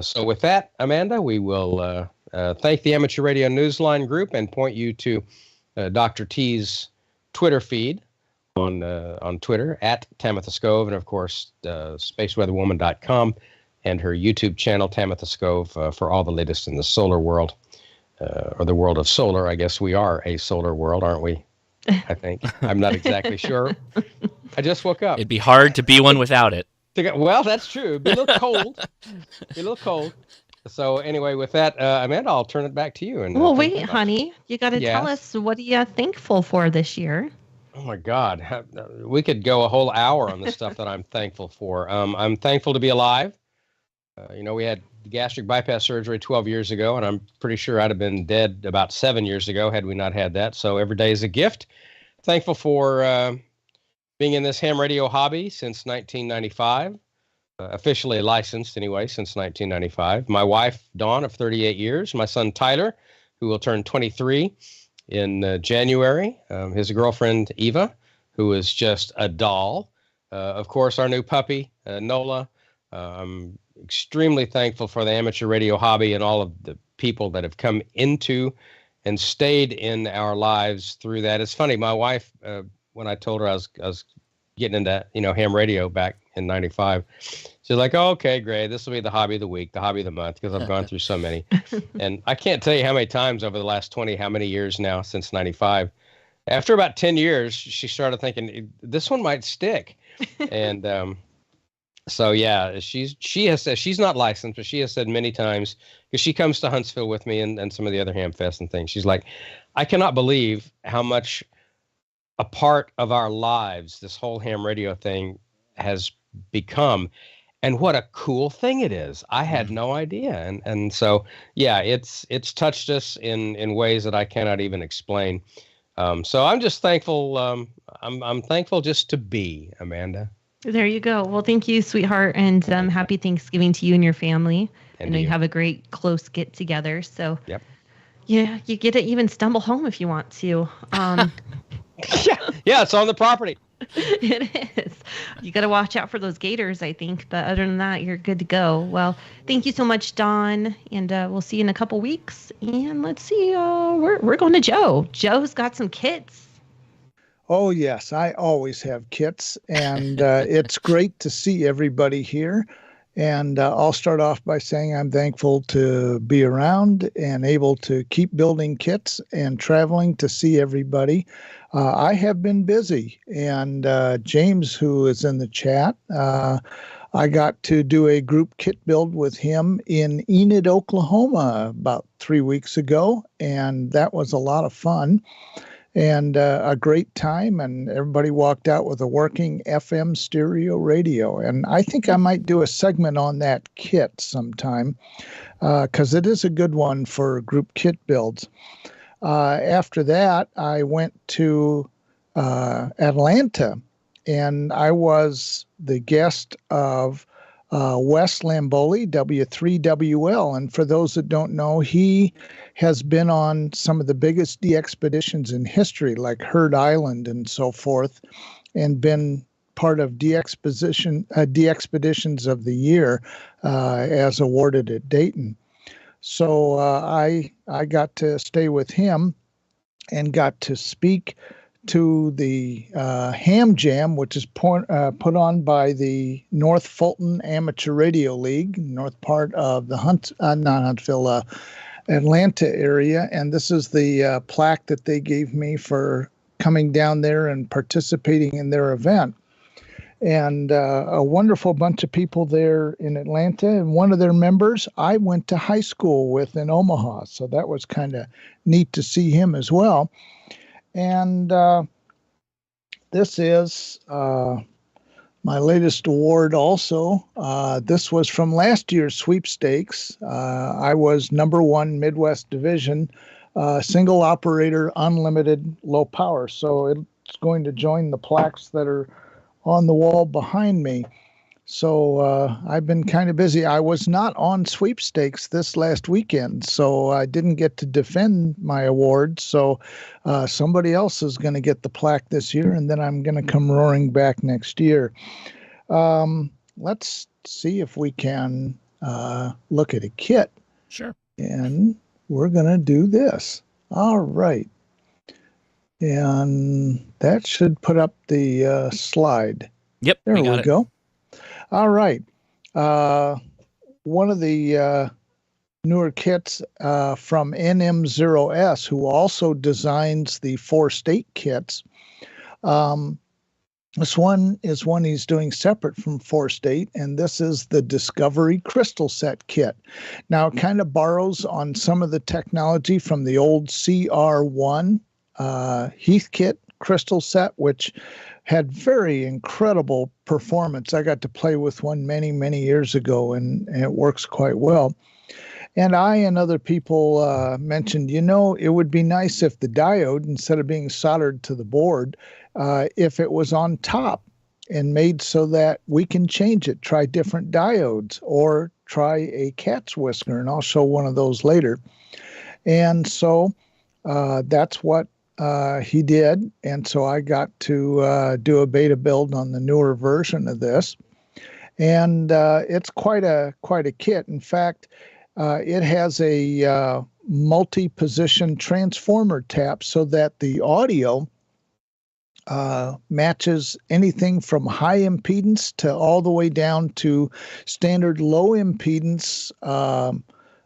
So with that, Amanda, we will thank the Amateur Radio Newsline group and point you to Dr. T's Twitter feed on Twitter at Tamitha Skov, and of course, spaceweatherwoman.com and her YouTube channel, Tamitha Skov, for all the latest in the solar world, or the world of solar. I guess we are a solar world, aren't we? I think. I'm not exactly sure. I just woke up.
It'd be hard to be one without it.
Well, that's true. It'd be a little cold. Be a little cold. So anyway, with that, Amanda, I'll turn it back to you. And
well, wait, honey. You got to tell us, what are you thankful for this year?
Oh, my God. We could go a whole hour on the stuff that I'm thankful for. I'm thankful to be alive. We had gastric bypass surgery 12 years ago, and I'm pretty sure I'd have been dead about 7 years ago had we not had that. So every day is a gift. Thankful for being in this ham radio hobby since 1995, officially licensed anyway since 1995. My wife, Dawn, of 38 years. My son, Tyler, who will turn 23 in January. His girlfriend, Eva, who is just a doll. Of course, our new puppy, Nola. I'm extremely thankful for the amateur radio hobby and all of the people that have come into and stayed in our lives through that. It's funny. My wife, when I told her I was getting into, ham radio back in 95, she's like, oh, okay, great. This will be the hobby of the week, the hobby of the month, because I've gone through so many. And I can't tell you how many times over the last how many years now since 95. After about 10 years, she started thinking this one might stick. And so, yeah, she has said, she's not licensed, but she has said many times, because she comes to Huntsville with me and some of the other ham fests and things. She's like, I cannot believe how much a part of our lives this whole ham radio thing has become, and what a cool thing it is. I had no idea. And so, yeah, it's touched us in ways that I cannot even explain. So I'm just thankful. I'm thankful just to be, Amanda.
There you go. Well, thank you, sweetheart, and happy Thanksgiving to you and your family.
And
I know you have a great close get together. So,
yep.
Yeah, you get to even stumble home if you want to.
Yeah, it's on the property.
It is. You got to watch out for those gators, I think. But other than that, you're good to go. Well, thank you so much, Don. And we'll see you in a couple weeks. And let's see. We're going to Joe. Joe's got some kits.
Oh, yes. I always have kits. And it's great to see everybody here. And I'll start off by saying I'm thankful to be around and able to keep building kits and traveling to see everybody. I have been busy, and James, who is in the chat, I got to do a group kit build with him in Enid, Oklahoma about 3 weeks ago, and that was a lot of fun and a great time, and everybody walked out with a working FM stereo radio. And I think I might do a segment on that kit sometime because it is a good one for group kit builds. After that, I went to Atlanta, and I was the guest of Wes Lamboli, W3WL. And for those that don't know, he has been on some of the biggest de-expeditions in history, like Heard Island and so forth, and been part of de-expeditions of the year as awarded at Dayton. So I got to stay with him and got to speak to the Ham Jam, which is put on by the North Fulton Amateur Radio League, north part of the Atlanta area. And this is the plaque that they gave me for coming down there and participating in their event. And a wonderful bunch of people there in Atlanta. And one of their members I went to high school with in Omaha. So that was kind of neat to see him as well. And this is my latest award also. This was from last year's sweepstakes. I was #1 Midwest Division, single operator, unlimited low power. So it's going to join the plaques that are on the wall behind me. So I've been kind of busy. I was not on sweepstakes this last weekend, so I didn't get to defend my award. So somebody else is going to get the plaque this year, and then I'm going to come roaring back next year. Let's see if we can look at a kit.
Sure.
And we're going to do this. All right. And that should put up the slide.
Yep.
There we go. All right. One of the newer kits from NM0S, who also designs the 4-state kits. This one is one he's doing separate from 4-state, and this is the Discovery Crystal Set kit. Now, it kind of borrows on some of the technology from the old CR1 Heathkit crystal set, which had very incredible performance. I got to play with one many, many years ago, and it works quite well. And I and other people mentioned, it would be nice if the diode, instead of being soldered to the board, if it was on top and made so that we can change it, try different diodes, or try a cat's whisker, and I'll show one of those later. And so that's what he did, and so I got to do a beta build on the newer version of this, and it's quite a kit. In fact, It has a multi-position transformer tap so that the audio matches anything from high impedance to all the way down to standard low impedance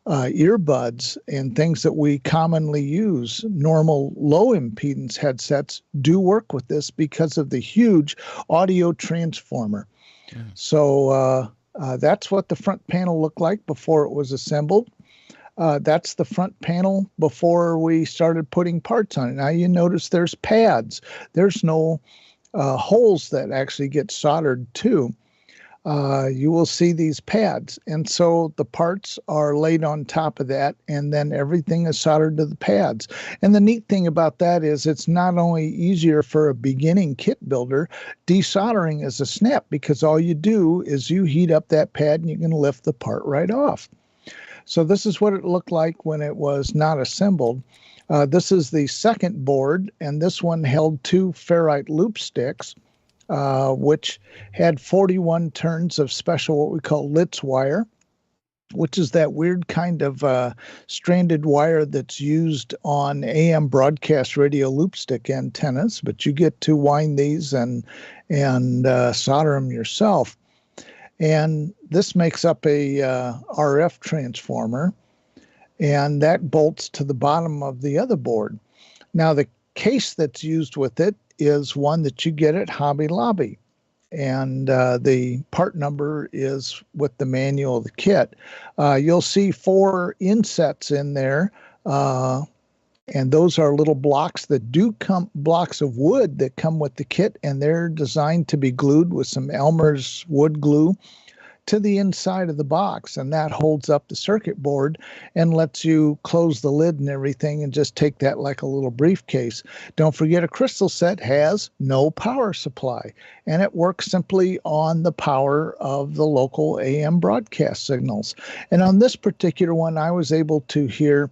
earbuds and things that we commonly use. Normal low impedance headsets do work with this because of the huge audio transformer. So that's what the front panel looked like before it was assembled. That's the front panel before we started putting parts on it. Now you notice there's pads. There's no holes that actually get soldered to. You will see these pads. And so the parts are laid on top of that, and then everything is soldered to the pads. And the neat thing about that is it's not only easier for a beginning kit builder, desoldering is a snap, because all you do is you heat up that pad and you can lift the part right off. So this is what it looked like when it was not assembled. This is the second board, and this one held 2 ferrite loop sticks, which had 41 turns of special what we call Litz wire, which is that weird kind of stranded wire that's used on AM broadcast radio loop stick antennas, but you get to wind these and solder them yourself. And this makes up a RF transformer, and that bolts to the bottom of the other board. Now, the case that's used with it is one that you get at Hobby Lobby, and the part number is with the manual of the kit. You'll see 4 insets in there, and those are little blocks that do come, blocks of wood that come with the kit, and they're designed to be glued with some Elmer's wood glue to the inside of the box, and that holds up the circuit board and lets you close the lid and everything and just take that like a little briefcase. Don't forget, a crystal set has no power supply, and it works simply on the power of the local AM broadcast signals. And on this particular one, I was able to hear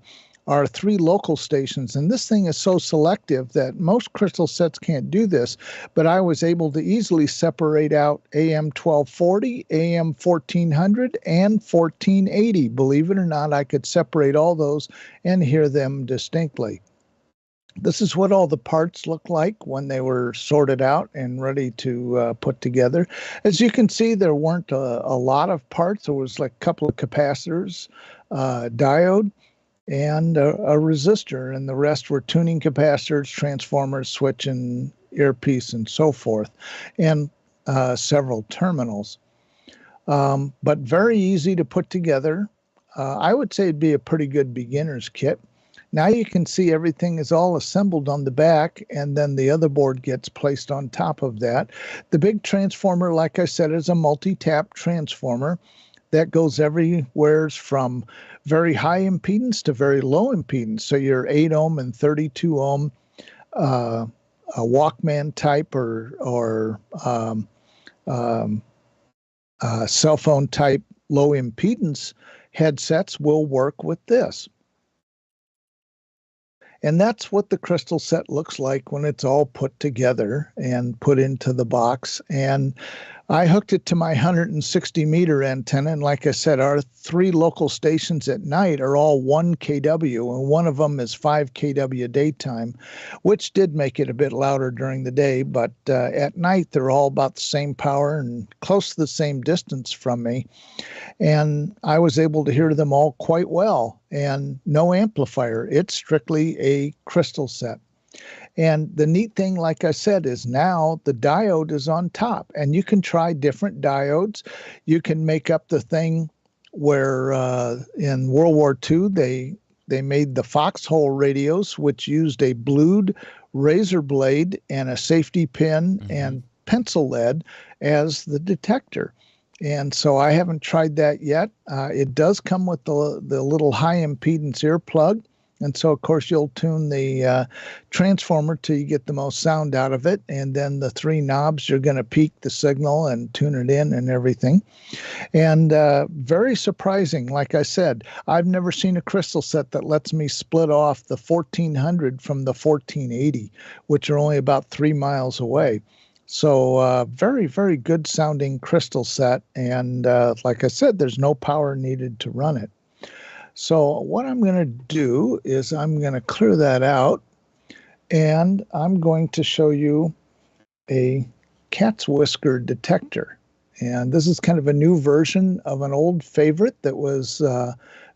our 3 local stations, and this thing is so selective that most crystal sets can't do this, but I was able to easily separate out AM 1240, AM 1400, and 1480. Believe it or not, I could separate all those and hear them distinctly. This is what all the parts look like when they were sorted out and ready to put together. As you can see, there weren't a lot of parts. There was like a couple of capacitors, diode, and a resistor, and the rest were tuning capacitors, transformers, switch, and earpiece, and so forth, and several terminals. But very easy to put together. I would say it'd be a pretty good beginner's kit. Now you can see everything is all assembled on the back, and then the other board gets placed on top of that. The big transformer, like I said, is a multi-tap transformer that goes everywhere from very high impedance to very low impedance. So your 8 ohm and 32 ohm a Walkman type or cell phone type low impedance headsets will work with this. And that's what the crystal set looks like when it's all put together and put into the box. And I hooked it to my 160 meter antenna. And like I said, our 3 local stations at night are all 1 kW, and one of them is 5 kW daytime, which did make it a bit louder during the day. But at night, they're all about the same power and close to the same distance from me. And I was able to hear them all quite well, and no amplifier. It's strictly a crystal set. And the neat thing, like I said, is now the diode is on top, and you can try different diodes. You can make up the thing where in World War II, they made the foxhole radios, which used a blued razor blade and a safety pin and pencil lead as the detector. And so I haven't tried that yet. It does come with the little high impedance earplug. And so, of course, you'll tune the transformer till you get the most sound out of it. And then the 3 knobs, you're going to peak the signal and tune it in and everything. And very surprising. Like I said, I've never seen a crystal set that lets me split off the 1400 from the 1480, which are only about 3 miles away. So very, very good sounding crystal set. And like I said, there's no power needed to run it. So what I'm going to do is I'm going to clear that out, and I'm going to show you a cat's whisker detector. And this is kind of a new version of an old favorite that was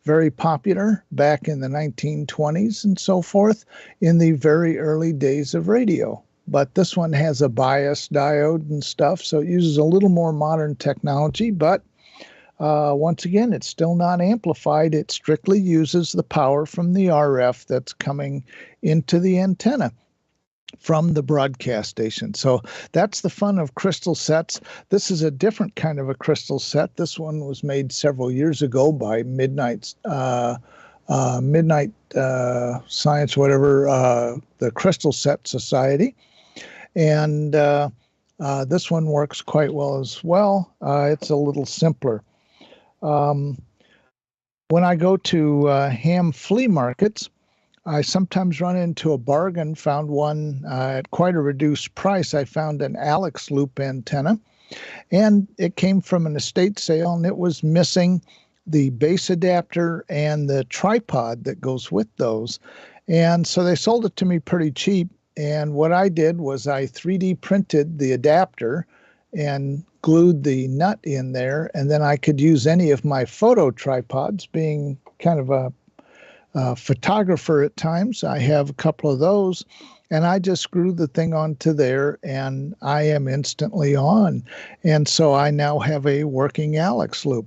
very popular back in the 1920s and so forth in the very early days of radio. But this one has a bias diode and stuff, so it uses a little more modern technology. But once again, it's still not amplified. It strictly uses the power from the RF that's coming into the antenna from the broadcast station. So that's the fun of crystal sets. This is a different kind of a crystal set. This one was made several years ago by Midnight Science, whatever, the Crystal Set Society. And this one works quite well as well. It's a little simpler. When I go to ham flea markets, I sometimes run into a bargain, found one at quite a reduced price. I found an Alex loop antenna, and it came from an estate sale, and it was missing the base adapter and the tripod that goes with those. And so they sold it to me pretty cheap. And what I did was I 3D printed the adapter and glued the nut in there, and then I could use any of my photo tripods, being kind of a photographer at times. I have a couple of those, and I just screw the thing onto there, and I am instantly on. And so I now have a working Alex loop.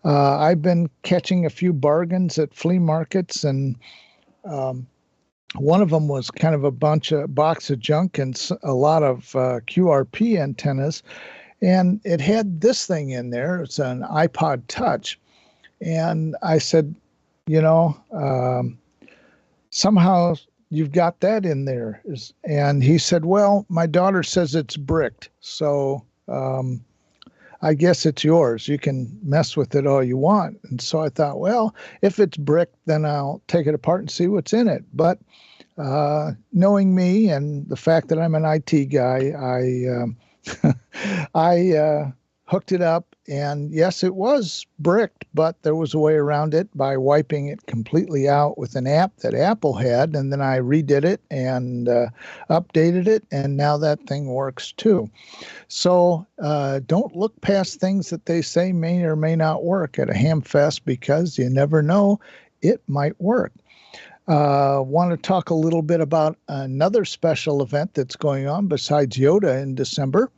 I've been catching a few bargains at flea markets, and one of them was kind of a box of junk and a lot of QRP antennas, and it had this thing in there. It's an iPod Touch, and I said, somehow you've got that in there. And he said, well, my daughter says it's bricked, so I guess it's yours. You can mess with it all you want. And so I thought, well, if it's bricked, then I'll take it apart and see what's in it. But knowing me and the fact that I'm an IT guy, I hooked it up, and yes, it was bricked, but there was a way around it by wiping it completely out with an app that Apple had, and then I redid it and updated it, and now that thing works too. So don't look past things that they say may or may not work at a ham fest, because you never know, it might work. Want to talk a little bit about another special event that's going on besides Yoda in December.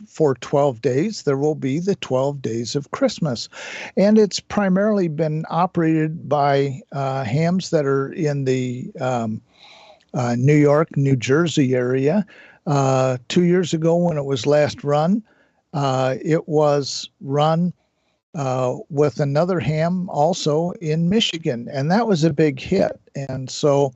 For 12 days, there will be the 12 Days of Christmas. And it's primarily been operated by hams that are in the New York, New Jersey area. 2 years ago, when it was last run, it was run with another ham also in Michigan, and that was a big hit. And so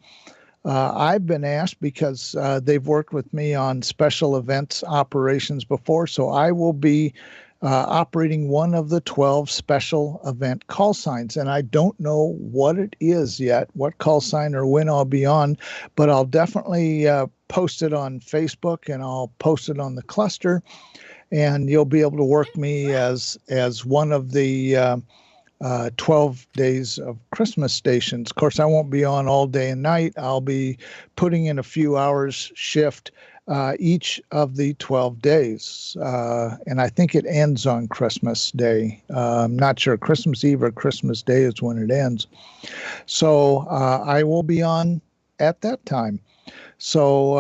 I've been asked, because they've worked with me on special events operations before, so I will be operating one of the 12 special event call signs. And I don't know what it is yet, what call sign or when I'll be on, but I'll definitely post it on Facebook, and I'll post it on the cluster, and you'll be able to work me as one of the 12 Days of Christmas stations. Of course, I won't be on all day and night. I'll be putting in a few hours shift each of the 12 days. And I think it ends on Christmas Day. I'm not sure. Christmas Eve or Christmas Day is when it ends. So I will be on at that time. So,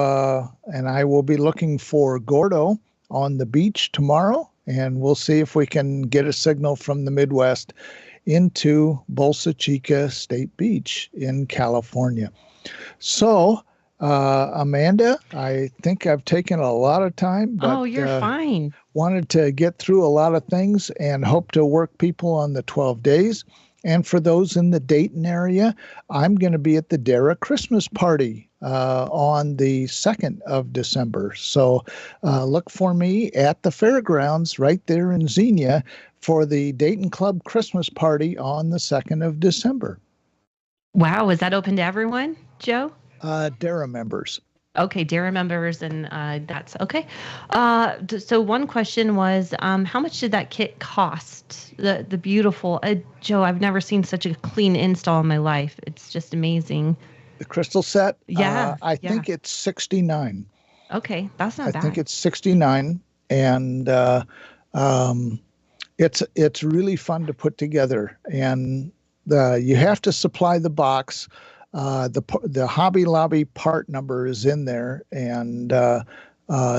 and I will be looking for Gordo on the beach tomorrow, and we'll see if we can get a signal from the Midwest into Bolsa Chica State Beach in California. So, Amanda, I think I've taken a lot of time, but
you're fine.
Wanted to get through a lot of things and hope to work people on the 12 days. And for those in the Dayton area, I'm going to be at the Dara Christmas party on the 2nd of December. So look for me at the fairgrounds right there in Xenia for the Dayton Club Christmas party on the 2nd of December.
Wow. Is that open to everyone, Joe?
Dara members.
Okay, dear members, and that's okay. So one question was, how much did that kit cost? The beautiful Joe, I've never seen such a clean install in my life. It's just amazing.
The crystal set?
Yeah.
I think it's 69.
Okay, that's not bad.
I think it's 69, and it's really fun to put together. And you have to supply the box. The Hobby Lobby part number is in there, and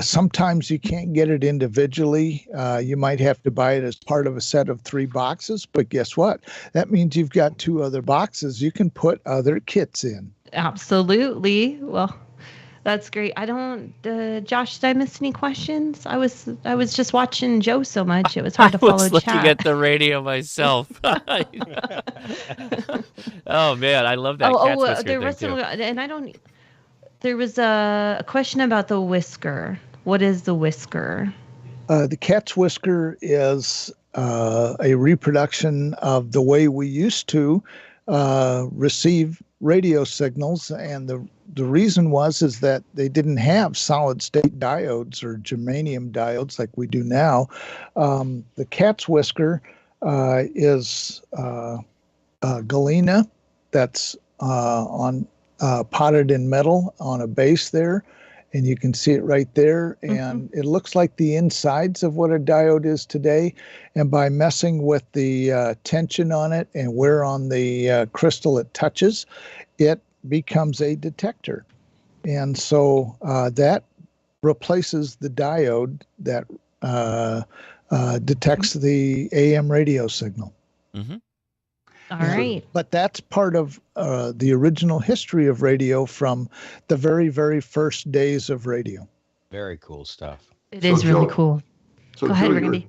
sometimes you can't get it individually. You might have to buy it as part of a set of 3 boxes, but guess what? That means you've got 2 other boxes you can put other kits in.
Absolutely. Well, that's great. I don't, Josh, did I miss any questions? I was just watching Joe so much. It was hard to follow
I was looking
chat.
at the radio myself. Oh man, I love that cat's whisker
there
thing
was
too.
and I don't. There was a question about the whisker. What is the whisker?
The cat's whisker is a reproduction of the way we used to receive radio signals, and the reason is that they didn't have solid state diodes or germanium diodes like we do now. The cat's whisker is galena that's on potted in metal on a base there, and you can see it right there. And it looks like the insides of what a diode is today. And by messing with the tension on it and where on the crystal it touches, it becomes a detector. And so that replaces the diode that detects the AM radio signal.
Mm-hmm.
All right.
But that's part of the original history of radio from the very, very first days of radio.
Very cool stuff.
It is really cool.
So
Go ahead,
Joe,
Randy.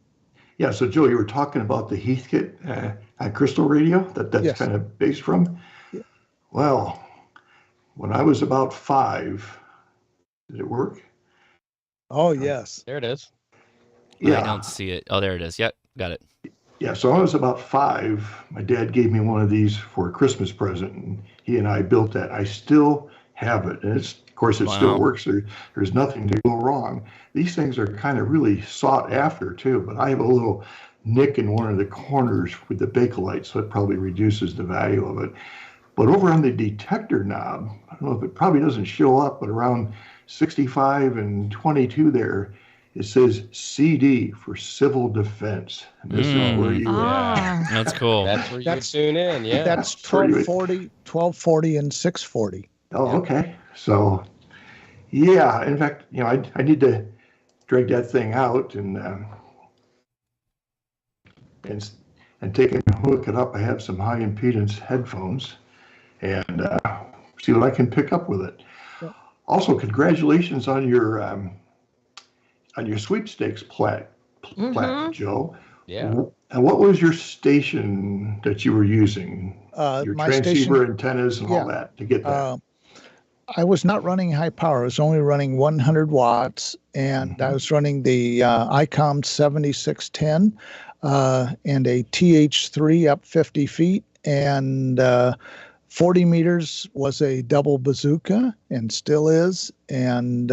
So Joe, you were talking about the Heathkit crystal radio that's
Yes.
kind of based from.
Yeah.
Well, when I was about 5, did it work?
Oh, yes.
There it is.
Yeah.
I don't see it. Oh, there it is. Yep, got it.
Yeah, so I was about 5. My dad gave me one of these for a Christmas present, and he and I built that. I still have it, and of course it still works. There's nothing to go wrong. These things are kind of really sought after too, but I have a little nick in one of the corners with the Bakelite, so it probably reduces the value of it. But over on the detector knob, I don't know if it probably doesn't show up, but around 65 and 22 there, it says CD for civil defense. And this is where you
That's cool.
That's where you tune in. Yeah.
That's 1240, and 640.
Oh, okay. So, yeah. In fact, I need to drag that thing out and take it and hook it up. I have some high impedance headphones and see what I can pick up with it.
Yeah.
Also, congratulations on your sweepstakes plaque, Joe.
Yeah.
And what was your station that you were using? Your
My
transceiver
station,
antennas and all that to get that?
I was not running high power. I was only running 100 watts, and I was running the ICOM 7610 and a TH3 up 50 feet, and 40 meters was a double bazooka and still is, and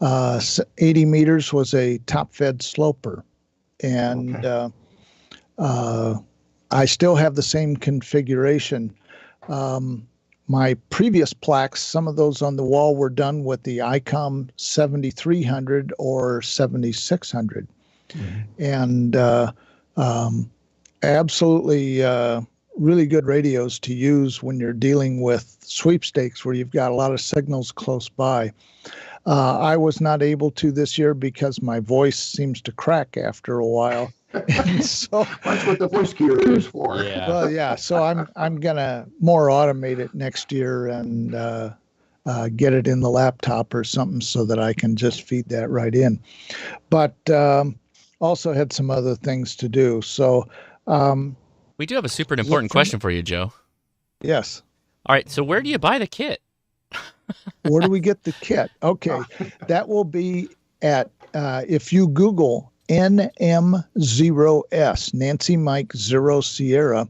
80 meters was a top-fed sloper. And I still have the same configuration. My previous plaques, some of those on the wall were done with the ICOM 7300 or 7600. And absolutely really good radios to use when you're dealing with sweepstakes where you've got a lot of signals close by. I was not able to this year because my voice seems to crack after a while. So
that's what the voice key is for.
Yeah.
Well, yeah. So I'm gonna more automate it next year and get it in the laptop or something so that I can just feed that right in. But also had some other things to do. So
we do have a super important question for you, Joe.
Yes.
All right. So where do you buy the kit?
Where do we get the kit? Okay, that will be at if you Google NM0S, Nancy Mike 0 Sierra,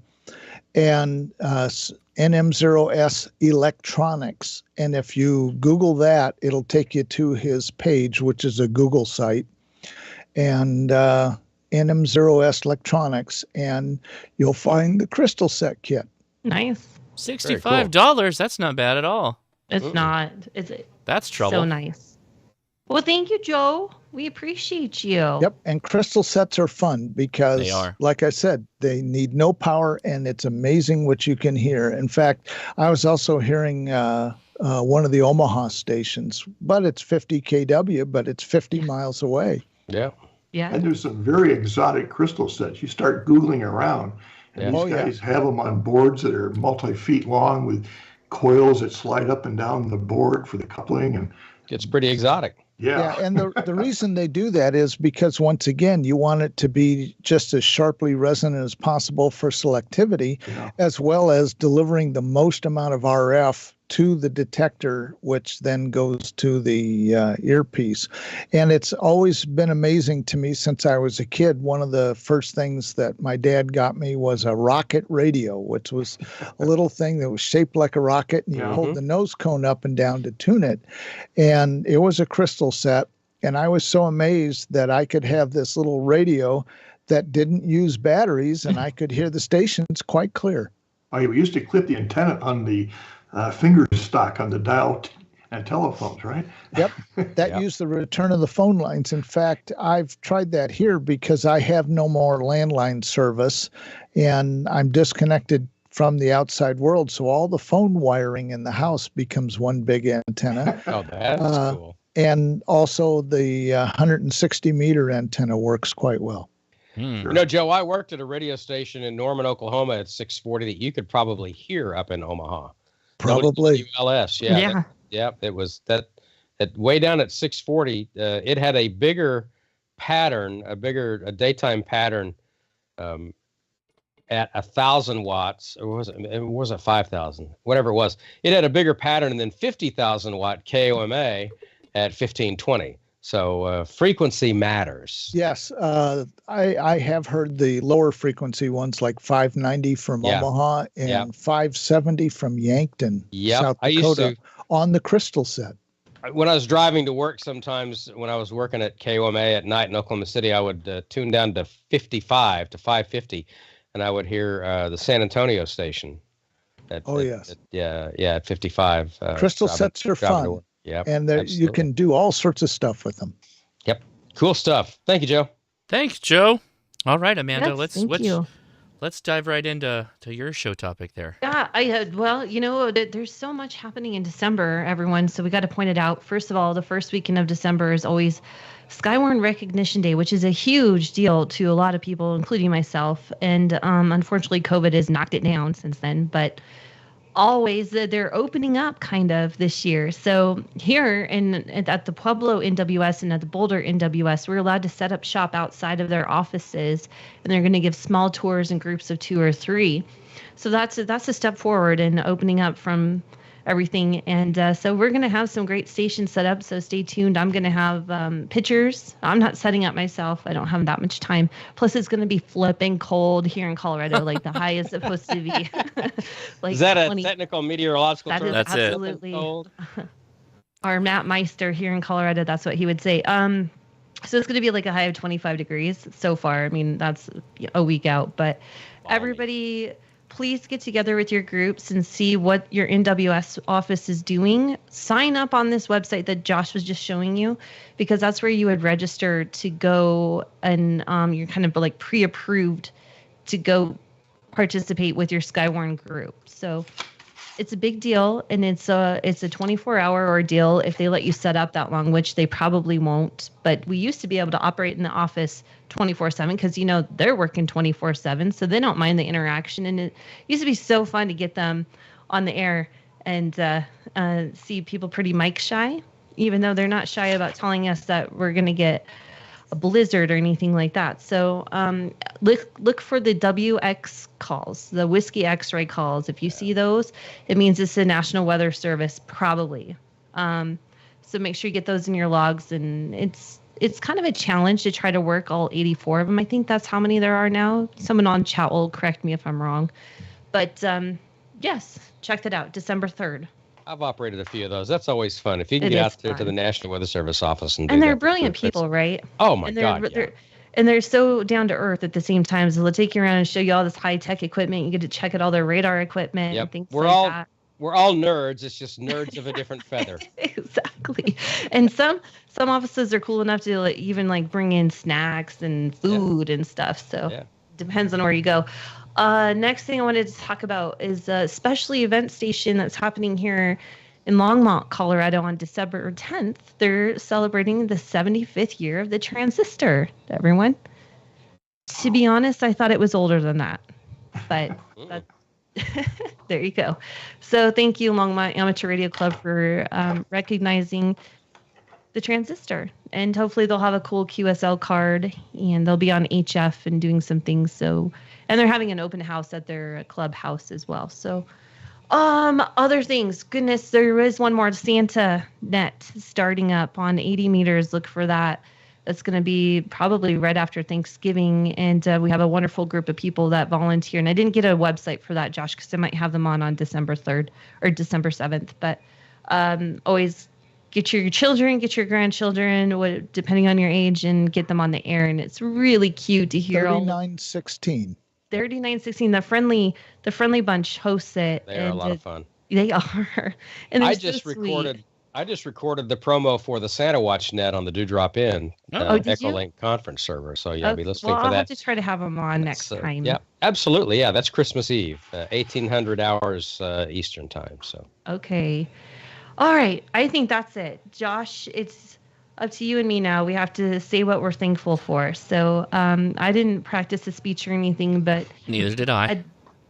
and NM0S Electronics. And if you Google that, it'll take you to his page, which is a Google site. And NM0S Electronics, and you'll find the crystal set kit.
Nice.
$65. That's not bad at all.
It's not.
That's trouble.
So nice. Well, thank you, Joe. We appreciate you.
Yep, and crystal sets are fun because,
They are.
like I said, they need no power, and it's amazing what you can hear. In fact, I was also hearing one of the Omaha stations, but it's 50 kW, but it's 50 miles away.
Yeah.
Yeah.
And there's some very exotic crystal sets. You start Googling around, and
Yeah.
these guys have them on boards that are multi-feet long with coils that slide up and down the board for the coupling. And
It's pretty exotic.
yeah,
And the reason they do that is because, once again, you want it to be just as sharply resonant as possible for selectivity, as well as delivering the most amount of RF to the detector, which then goes to the earpiece. And it's always been amazing to me since I was a kid. One of the first things that my dad got me was a rocket radio, which was a little thing that was shaped like a rocket, and you hold the nose cone up and down to tune it. And it was a crystal set. And I was so amazed that I could have this little radio that didn't use batteries, and I could hear the stations quite clear.
we used to clip the antenna on the finger stock on the dial and telephones, right?
Yep, that used the return of the phone lines. In fact, I've tried that here because I have no more landline service, and I'm disconnected from the outside world. So all the phone wiring in the house becomes one big antenna.
Oh, that's cool.
And also the 160 meter antenna works quite well.
You know, Joe, I worked at a radio station in Norman, Oklahoma at 640 that you could probably hear up in Omaha.
Probably.
WLS, it was that way down at 640. It had a bigger pattern, a daytime pattern at 1,000 watts, or was it 5,000? Whatever it was. It had a bigger pattern than 50,000 watt KOMA at 1520. So frequency matters.
Yes, I have heard the lower frequency ones like 590 from Omaha and 570 from Yankton, South Dakota,
I used to,
on the crystal set.
When I was driving to work sometimes, when I was working at KOMA at night in Oklahoma City, I would tune down to 55 to 550, and I would hear the San Antonio station. At 55.
Crystal sets are fun.
Yeah,
and you can do all sorts of stuff with them.
Yep, cool stuff. Thank you, Joe.
Thanks, Joe. All right, Amanda,
Yes,
let's dive right into your show topic there.
Yeah, there's so much happening in December, everyone. So we got to point it out. First of all, the first weekend of December is always Skywarn Recognition Day, which is a huge deal to a lot of people, including myself. And unfortunately, COVID has knocked it down since then. But always they're opening up kind of this year. So here at the Pueblo NWS and at the Boulder NWS, we're allowed to set up shop outside of their offices, and they're going to give small tours in groups of 2 or 3. So that's a step forward in opening up from everything. And so we're going to have some great stations set up. So stay tuned. I'm going to have pictures. I'm not setting up myself. I don't have that much time. Plus, it's going to be flipping cold here in Colorado. Like the high is supposed to be.
Is that a technical meteorological term?
That is absolutely cold. Our Matt Meister here in Colorado, that's what he would say. So it's going to be like a high of 25 degrees so far. I mean, that's a week out. But everybody, please get together with your groups and see what your NWS office is doing. Sign up on this website that Josh was just showing you, because that's where you would register to go, and you're kind of like pre-approved to go participate with your Skywarn group. So it's a big deal, and it's a 24-hour ordeal if they let you set up that long, which they probably won't. But we used to be able to operate in the office 24/7 because, they're working 24/7, so they don't mind the interaction. And it used to be so fun to get them on the air and see people pretty mic shy, even though they're not shy about telling us that we're going to get a blizzard or anything like that. So look for the WX calls, the Whiskey X-ray calls. If you see those, it means it's the National Weather Service, probably. So make sure you get those in your logs. And it's kind of a challenge to try to work all 84 of them. I think that's how many there are now. Someone on chat will correct me if I'm wrong. But Yes, check it out. December 3rd.
I've operated a few of those. That's always fun. If you can
It
get
is
out there to
fun.
the National Weather Service office and do
And they're
that,
brilliant
that's-
people, right?
Oh my
And
God! Yeah.
And they're so down to earth at the same time. So they'll take you around and show you all this high tech equipment. You get to check out all their radar equipment and
Yep.
things
We're
like
all
that.
we're all nerds. It's just nerds of a different feather.
Exactly. And some offices are cool enough to even like bring in snacks and food and stuff. So depends on where you go. Next thing I wanted to talk about is a special event station that's happening here in Longmont, Colorado on December 10th. They're celebrating the 75th year of the transistor, everyone. To be honest, I thought it was older than that. But there you go. So thank you, Longmont Amateur Radio Club, for recognizing the transistor. And hopefully they'll have a cool QSL card, and they'll be on HF and doing some things. So, and they're having an open house at their clubhouse as well. So, other things. Goodness, there is one more Santa net starting up on 80 meters. Look for that. That's going to be probably right after Thanksgiving. And we have a wonderful group of people that volunteer. And I didn't get a website for that, Josh, because I might have them on December 3rd or December 7th. But always get your children, get your grandchildren, depending on your age, and get them on the air. And it's really cute to hear.
3916.
3916. The friendly bunch hosts it.
They are a lot of fun.
They are. And
I just recorded the promo for the Santa Watch net on the Dewdrop Inn Echolink conference server. So I'll be listening for that.
I'll have to try to have them on next time.
Yeah, absolutely. Yeah, that's Christmas Eve, 1800 hours Eastern time. So
okay, all right. I think that's it, Josh. It's up to you and me now. We have to say what we're thankful for. So I didn't practice a speech or anything, but
neither did I.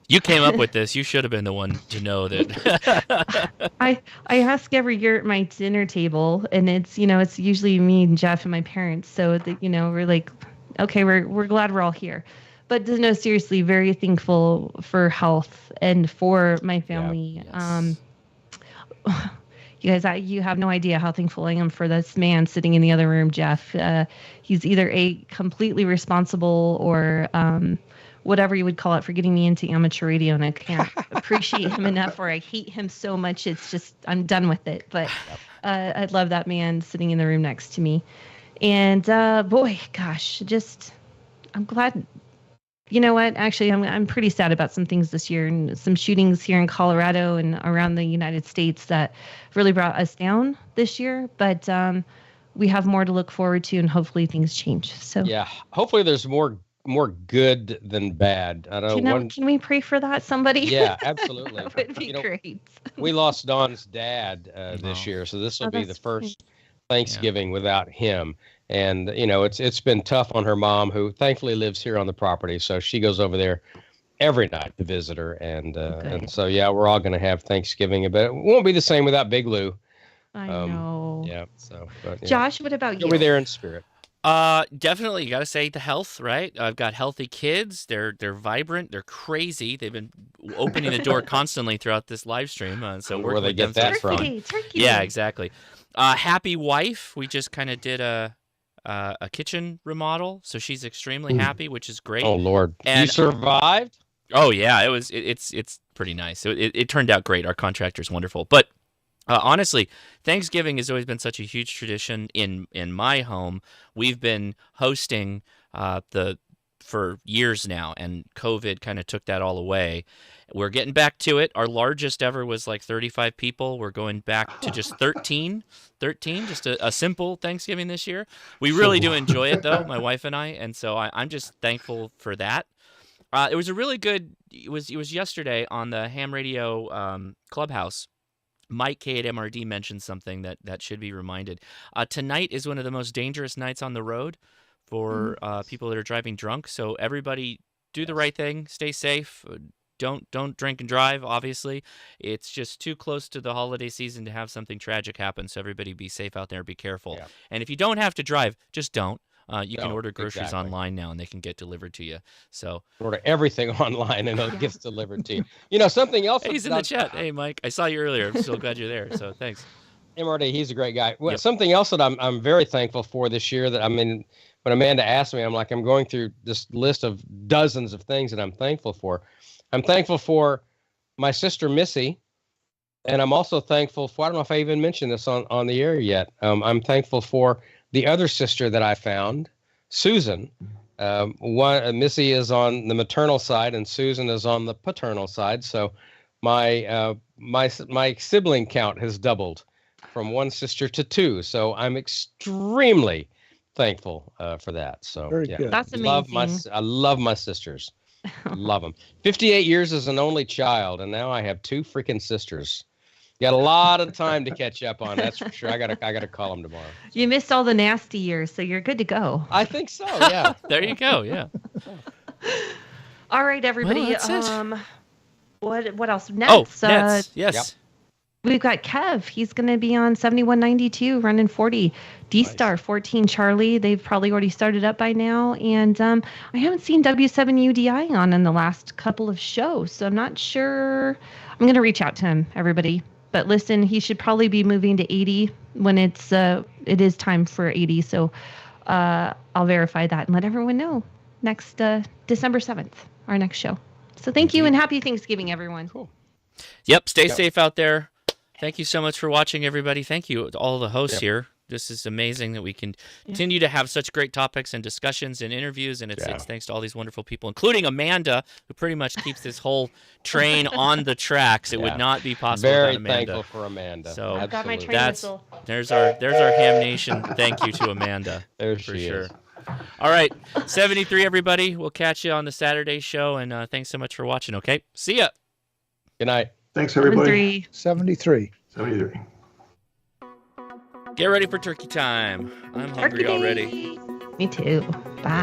You came up with this. You should have been the one to know that.
I ask every year at my dinner table, and it's usually me and Jeff and my parents. So we're like, okay, we're glad we're all here. But no, seriously, very thankful for health and for my family.
Yeah, yes.
You guys, you have no idea how thankful I am for this man sitting in the other room, Jeff. He's either completely responsible or whatever you would call it for getting me into amateur radio, and I can't appreciate him enough, or I hate him so much. It's just, I'm done with it. But I love that man sitting in the room next to me. And boy, gosh, I'm glad. You know what? Actually, I'm pretty sad about some things this year, and some shootings here in Colorado and around the United States that really brought us down this year. But we have more to look forward to, and hopefully things change. So
yeah, hopefully there's more good than bad. I don't know.
Can we pray for that, somebody?
Yeah, absolutely.
That would be great.
We lost Dawn's dad this year, so this will be the first Thanksgiving without him. And it's been tough on her mom, who thankfully lives here on the property, so she goes over there every night to visit her. And so we're all going to have Thanksgiving, but it won't be the same without Big Lou.
I know.
Yeah. So,
Josh, what about you?
You'll be there in spirit.
Definitely, you got to say the health, right? I've got healthy kids. They're vibrant. They're crazy. They've been opening the door constantly throughout this live stream. So
where they get that from?
Turkey.
Yeah, exactly. Happy wife. We just kind of did a kitchen remodel, so she's extremely happy, which is great.
Oh Lord,
and
you survived?
Oh yeah, it's pretty nice. It turned out great. Our contractor's wonderful, but. Honestly, Thanksgiving has always been such a huge tradition in my home. We've been hosting for years now, and COVID kind of took that all away. We're getting back to it. Our largest ever was like 35 people. We're going back to just 13, just a simple Thanksgiving this year. We really do enjoy it, though, my wife and I, and so I'm just thankful for that. It was a really good. It was yesterday on the Ham Radio Clubhouse. Mike K at MRD mentioned something that should be reminded. Tonight is one of the most dangerous nights on the road for people that are driving drunk. So everybody do the right thing. Stay safe. Don't drink and drive, obviously. It's just too close to the holiday season to have something tragic happen. So everybody be safe out there. Be careful. Yeah. And if you don't have to drive, just don't. You can order groceries online now, and they can get delivered to you. So
order everything online, and it gets delivered to you. Something else.
Hey, he's in the chat. Hey, Mike, I saw you earlier. I'm so glad you're there. So thanks.
MRD, he's a great guy. Well, something else that I'm very thankful for this year. That when Amanda asked me, I'm going through this list of dozens of things that I'm thankful for. I'm thankful for my sister Missy, and I'm also thankful for, I don't know if I even mentioned this on the air yet. I'm thankful for the other sister that I found, Susan. Missy is on the maternal side and Susan is on the paternal side. So my sibling count has doubled from one sister to two. So I'm extremely thankful for that. So
Very good.
That's amazing.
I love my sisters. Love them. 58 years as an only child, and now I have two freaking sisters. Got a lot of time to catch up on. That's for sure. I gotta call them tomorrow.
You missed all the nasty years, so you're good to go.
I think so. Yeah.
There you go. Yeah.
All right, everybody.
Well, that's it.
What else? Nets.
Nets. Yes.
Yep.
We've got Kev. He's going to be on 7192, running 40. D-Star, 14 Charlie. They've probably already started up by now. And I haven't seen W7UDI on in the last couple of shows, so I'm not sure. I'm going to reach out to him, everybody. But listen, he should probably be moving to 80 when it is time for 80. So I'll verify that and let everyone know next December 7th, our next show. So thank you and happy Thanksgiving, everyone.
Cool.
Yep. Stay safe out there. Thank you so much for watching, everybody. Thank you to all the hosts here. This is amazing that we can continue to have such great topics and discussions and interviews, and it's thanks to all these wonderful people, including Amanda, who pretty much keeps this whole train on the tracks. It would not be possible
Very
without Amanda.
thankful for Amanda.
So
I've got my train whistle.
There's our Ham Nation. Thank you to Amanda.
There
for
she
sure.
is.
All right, 73, everybody. We'll catch you on the Saturday show, and thanks so much for watching. Okay, see ya.
Good night.
Thanks, everybody.
73.
73.
Get ready for turkey time. I'm hungry already.
Me too. Bye.